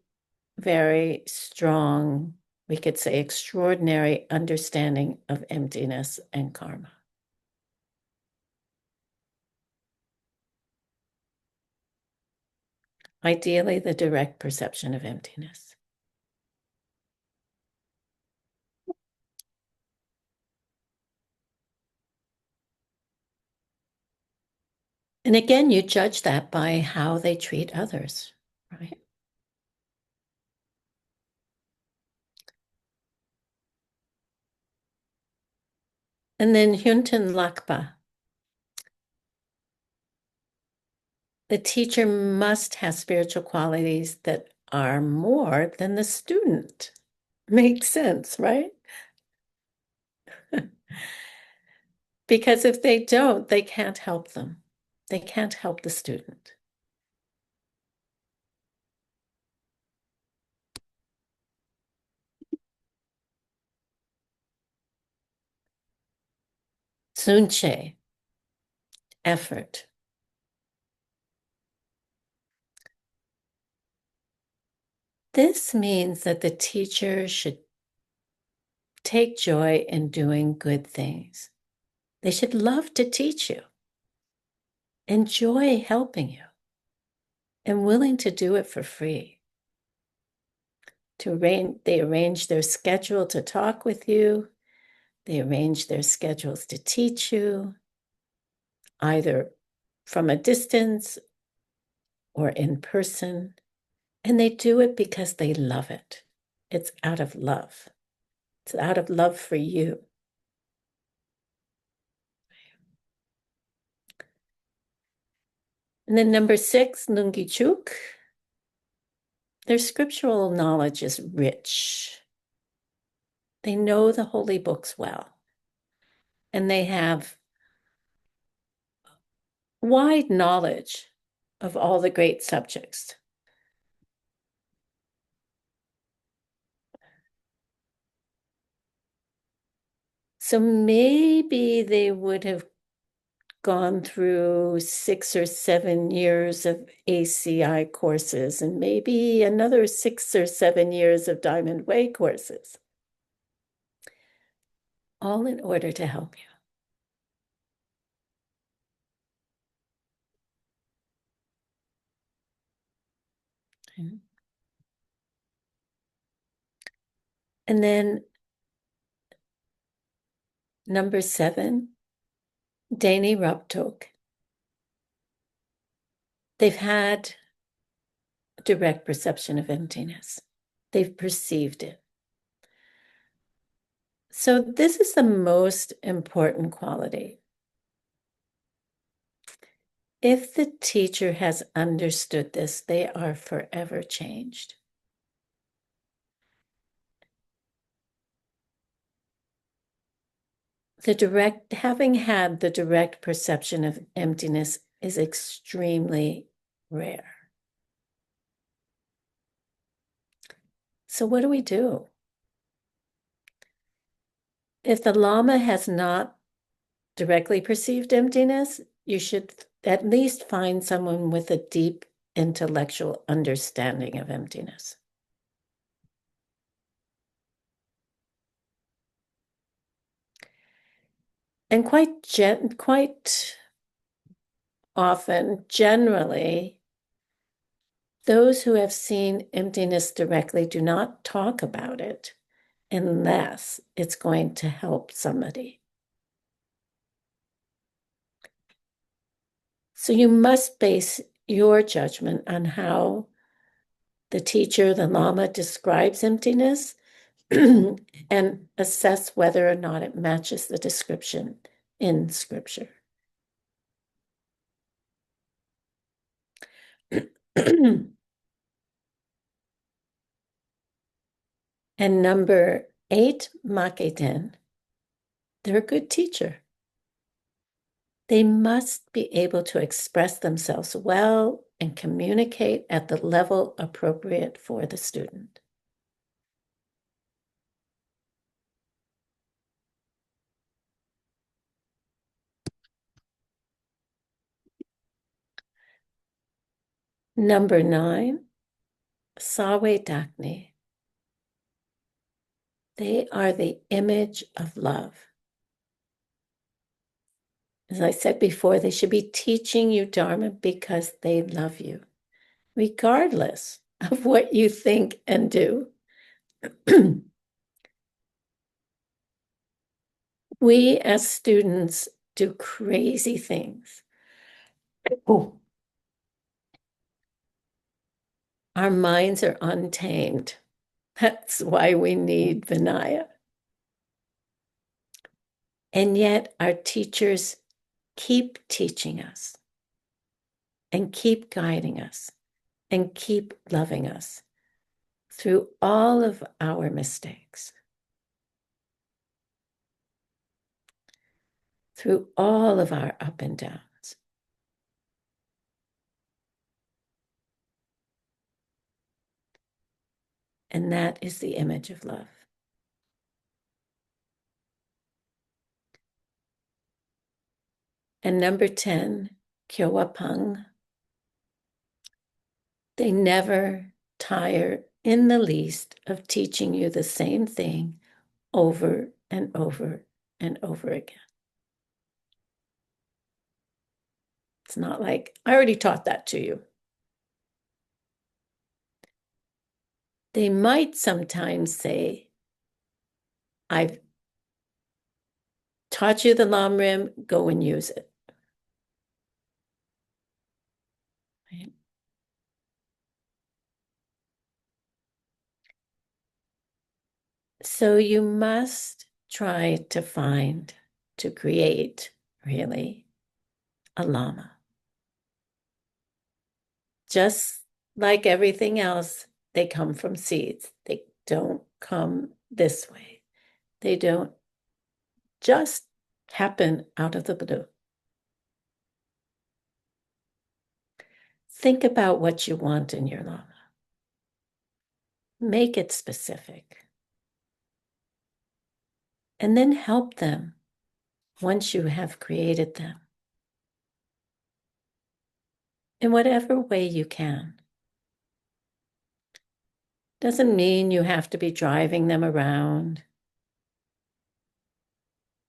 very strong, we could say extraordinary understanding of emptiness and karma. Ideally, the direct perception of emptiness. And again, you judge that by how they treat others, right? And then Hunten Lakpa. The teacher must have spiritual qualities that are more than the student. Makes sense, right? Because if they don't, they can't help them. They can't help the student. Sunche, effort. This means that the teacher should take joy in doing good things. They should love to teach you, enjoy helping you, and willing to do it for free. They arrange their schedule to talk with you. They arrange their schedules to teach you, either from a distance or in person. And they do it because they love it. It's out of love. It's out of love for you. And then number 6, Nungichuk. Their scriptural knowledge is rich. They know the holy books well. And they have wide knowledge of all the great subjects. So maybe they would have gone through 6 or 7 years of ACI courses and maybe another 6 or 7 years of Diamond Way courses, all in order to help you. Okay. And then number 7, Dani Ruptok. They've had direct perception of emptiness. They've perceived it. So this is the most important quality. If the teacher has understood this, they are forever changed. Having had the direct perception of emptiness is extremely rare. So what do we do? If the Lama has not directly perceived emptiness, you should at least find someone with a deep intellectual understanding of emptiness. And quite often, generally, those who have seen emptiness directly do not talk about it unless it's going to help somebody. So you must base your judgment on how the teacher, the Lama, describes emptiness and assess whether or not it matches the description in scripture. And number 8, Maketen, they're a good teacher. They must be able to express themselves well and communicate at the level appropriate for the student. Number 9, Sawe Dakni. They are the image of love. As I said before, they should be teaching you Dharma because they love you, regardless of what you think and do. We as students do crazy things. Oh. Our minds are untamed. That's why we need Vinaya. And yet our teachers keep teaching us and keep guiding us and keep loving us through all of our mistakes, through all of our up and downs. And that is the image of love. And number 10, Kyowapang. They never tire in the least of teaching you the same thing over and over and over again. It's not like, I already taught that to you. They might sometimes say, I've taught you the Lamrim, go and use it. Right? So you must try to create, really, a Lama. Just like everything else, they come from seeds. They don't come this way. They don't just happen out of the blue. Think about what you want in your Lama. Make it specific. And then help them once you have created them in whatever way you can. Doesn't mean you have to be driving them around.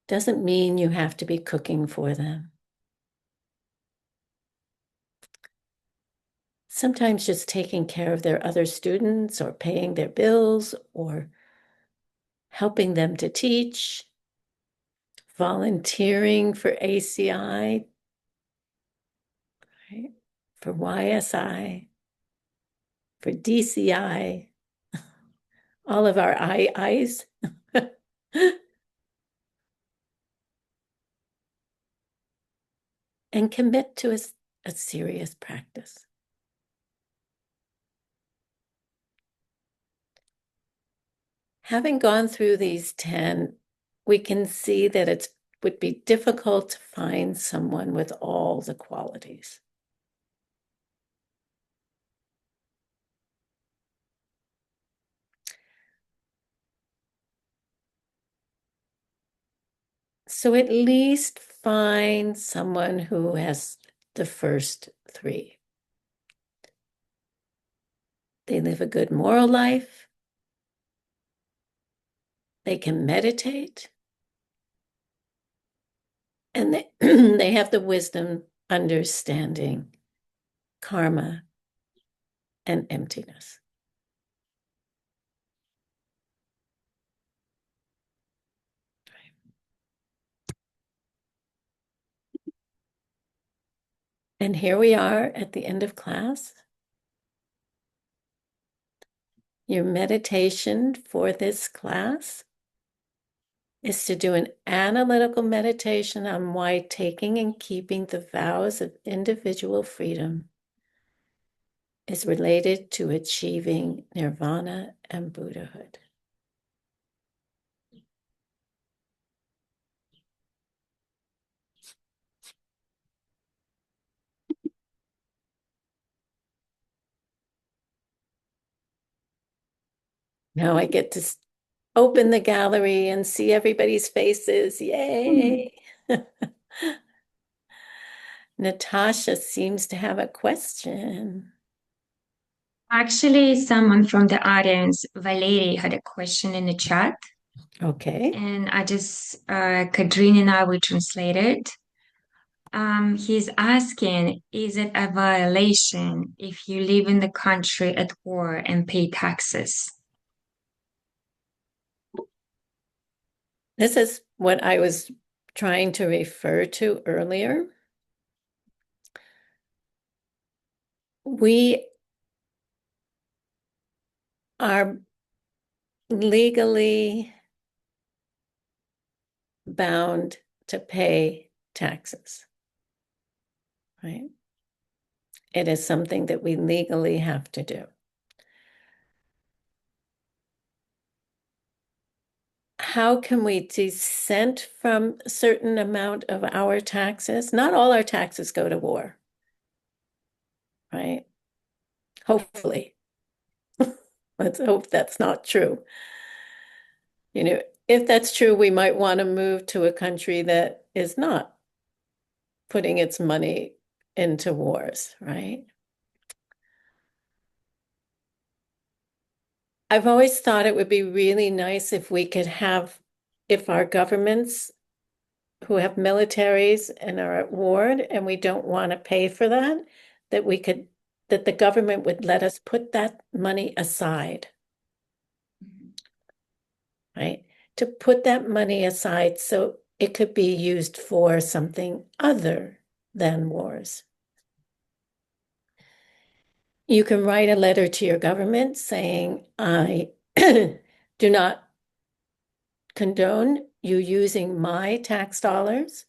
Doesn't mean you have to be cooking for them. Sometimes just taking care of their other students or paying their bills or helping them to teach, volunteering for ACI, right? For YSI, for DCI, all of our IIs. and commit to a serious practice. Having gone through these 10, we can see that it would be difficult to find someone with all the qualities. So at least find someone who has the first 3. They live a good moral life. They can meditate. And they have the wisdom, understanding, karma, and emptiness. And here we are at the end of class. Your meditation for this class is to do an analytical meditation on why taking and keeping the vows of individual freedom is related to achieving nirvana and Buddhahood. Now I get to open the gallery and see everybody's faces. Yay! Natasha seems to have a question. Actually, someone from the audience, Valerie, had a question in the chat, Okay. and Kadrina and I will translate it. He's asking, is it a violation if you live in the country at war and pay taxes? This is what I was trying to refer to earlier. We are legally bound to pay taxes, right? It is something that we legally have to do. How can we dissent from a certain amount of our taxes? Not all our taxes go to war, right? Hopefully. Let's hope that's not true. You know, if that's true, we might want to move to a country that is not putting its money into wars, right? I've always thought it would be really nice if we could have, if our governments who have militaries and are at war and we don't want to pay for that, that the government would let us put that money aside, right? To put that money aside so it could be used for something other than wars. You can write a letter to your government saying, I do not condone you using my tax dollars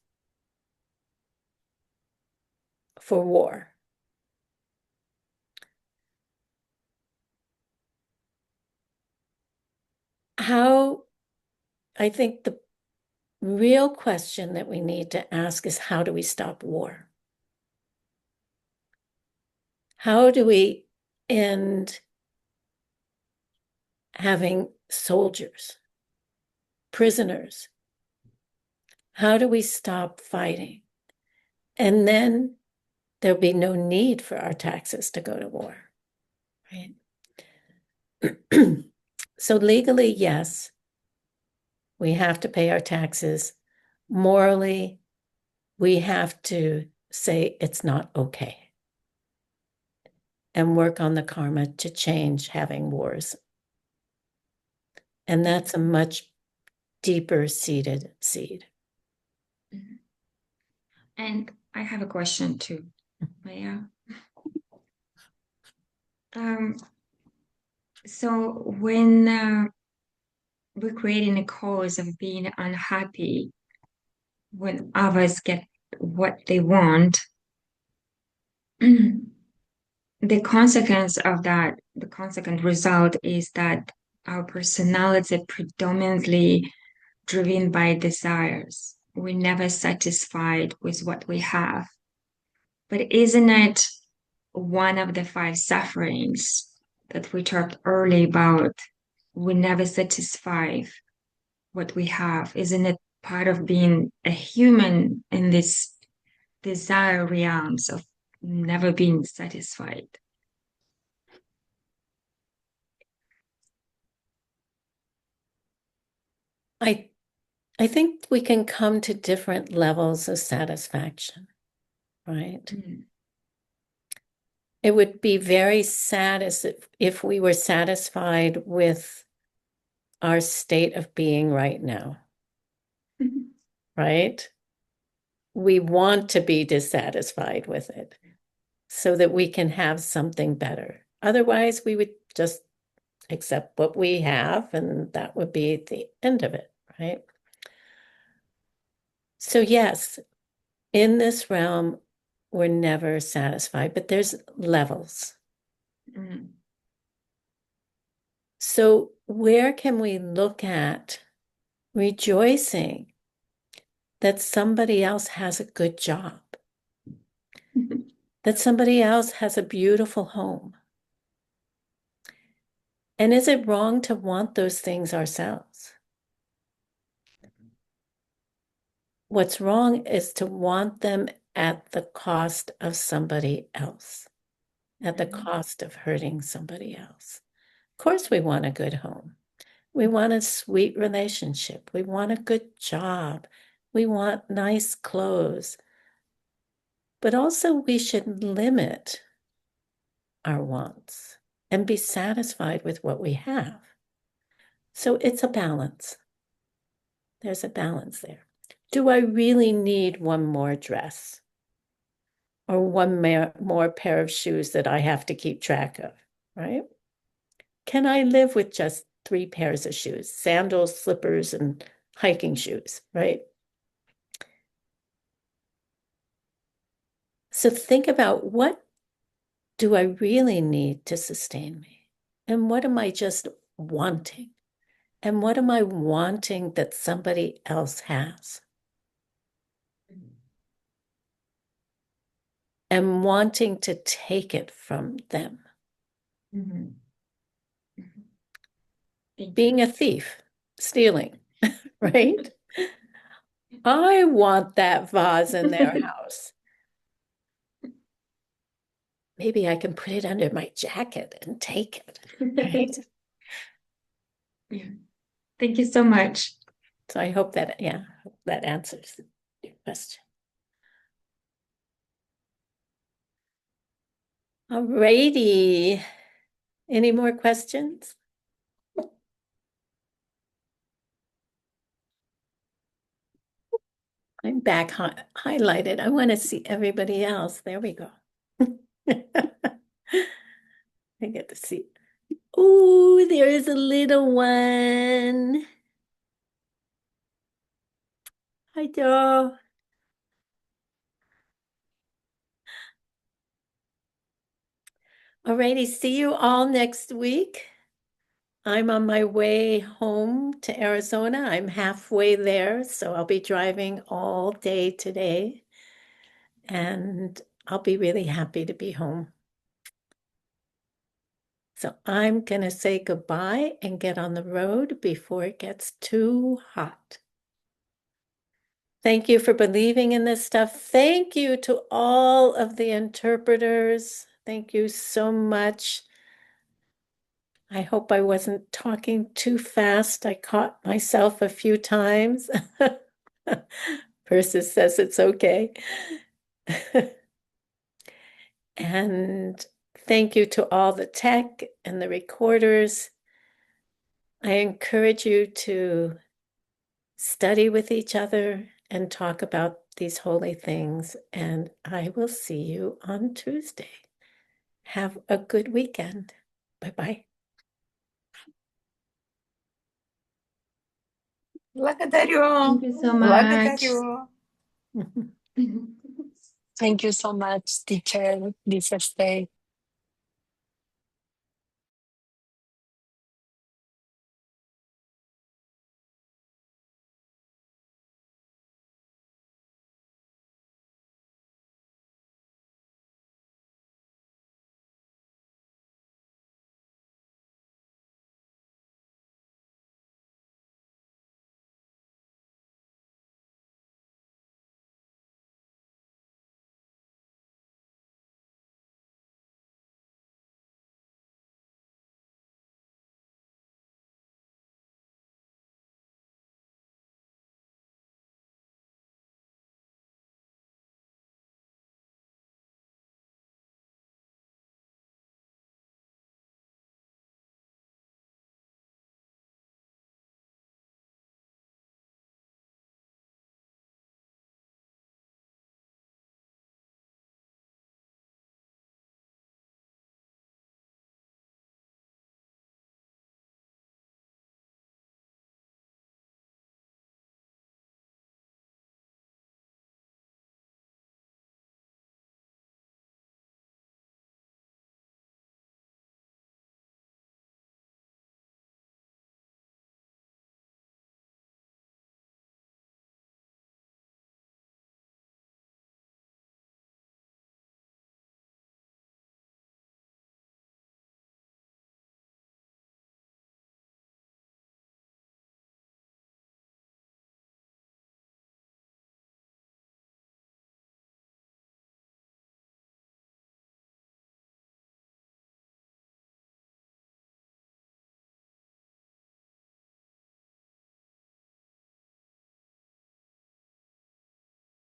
for war. I think the real question that we need to ask is, how do we stop war? How do we end having soldiers, prisoners? How do we stop fighting? And then there'll be no need for our taxes to go to war, right? So legally, yes, we have to pay our taxes. Morally, we have to say it's not okay and work on the karma to change having wars. And that's a much deeper seated seed. And I have a question too, Maya. So when we're creating a cause of being unhappy when others get what they want, the consequence of that, the consequent result is that our personality is predominantly driven by desires. We're never satisfied with what we have. But isn't it one of the five sufferings that we talked earlier about? We never satisfy what we have. Isn't it part of being a human in this desire realms of never being satisfied? I I think we can come to different levels of satisfaction, right? Mm. It would be very sad if we were satisfied with our state of being right now, right? We want to be dissatisfied with it so that we can have something better. Otherwise, we would just accept what we have, and that would be the end of it, right? So, yes, in this realm, we're never satisfied, but there's levels. Mm. So, where can we look at rejoicing that somebody else has a good job, that somebody else has a beautiful home? And is it wrong to want those things ourselves? What's wrong is to want them at the cost of somebody else, at the cost of hurting somebody else. Of course, we want a good home. We want a sweet relationship. We want a good job. We want nice clothes. But also, we should limit our wants and be satisfied with what we have. So it's a balance. There's a balance there. Do I really need one more dress or one more pair of shoes that I have to keep track of, right? Can I live with just 3 pairs of shoes, sandals, slippers, and hiking shoes, right? So think about, what do I really need to sustain me? And what am I just wanting? And what am I wanting that somebody else has? And wanting to take it from them. Mhm. Thank Being you. a thief, stealing, right? I want that vase in their house. Maybe I can put it under my jacket and take it, right? Yeah. Thank you so much. So I hope that, yeah, that answers your question. All righty. Any more questions? I'm back highlighted. I want to see everybody else. There we go. I get to see. Oh, there is a little one. Hi, Joe. Alrighty, see you all next week. I'm on my way home to Arizona. I'm halfway there, so I'll be driving all day today. And I'll be really happy to be home. So I'm going to say goodbye and get on the road before it gets too hot. Thank you for believing in this stuff. Thank you to all of the interpreters. Thank you so much. I hope I wasn't talking too fast. I caught myself a few times. Persis says it's okay. And thank you to all the tech and the recorders. I encourage you to study with each other and talk about these holy things. And I will see you on Tuesday. Have a good weekend. Bye-bye. Благодарю. Thank you so much. Благодарю. Thank you so much, teacher. This stay.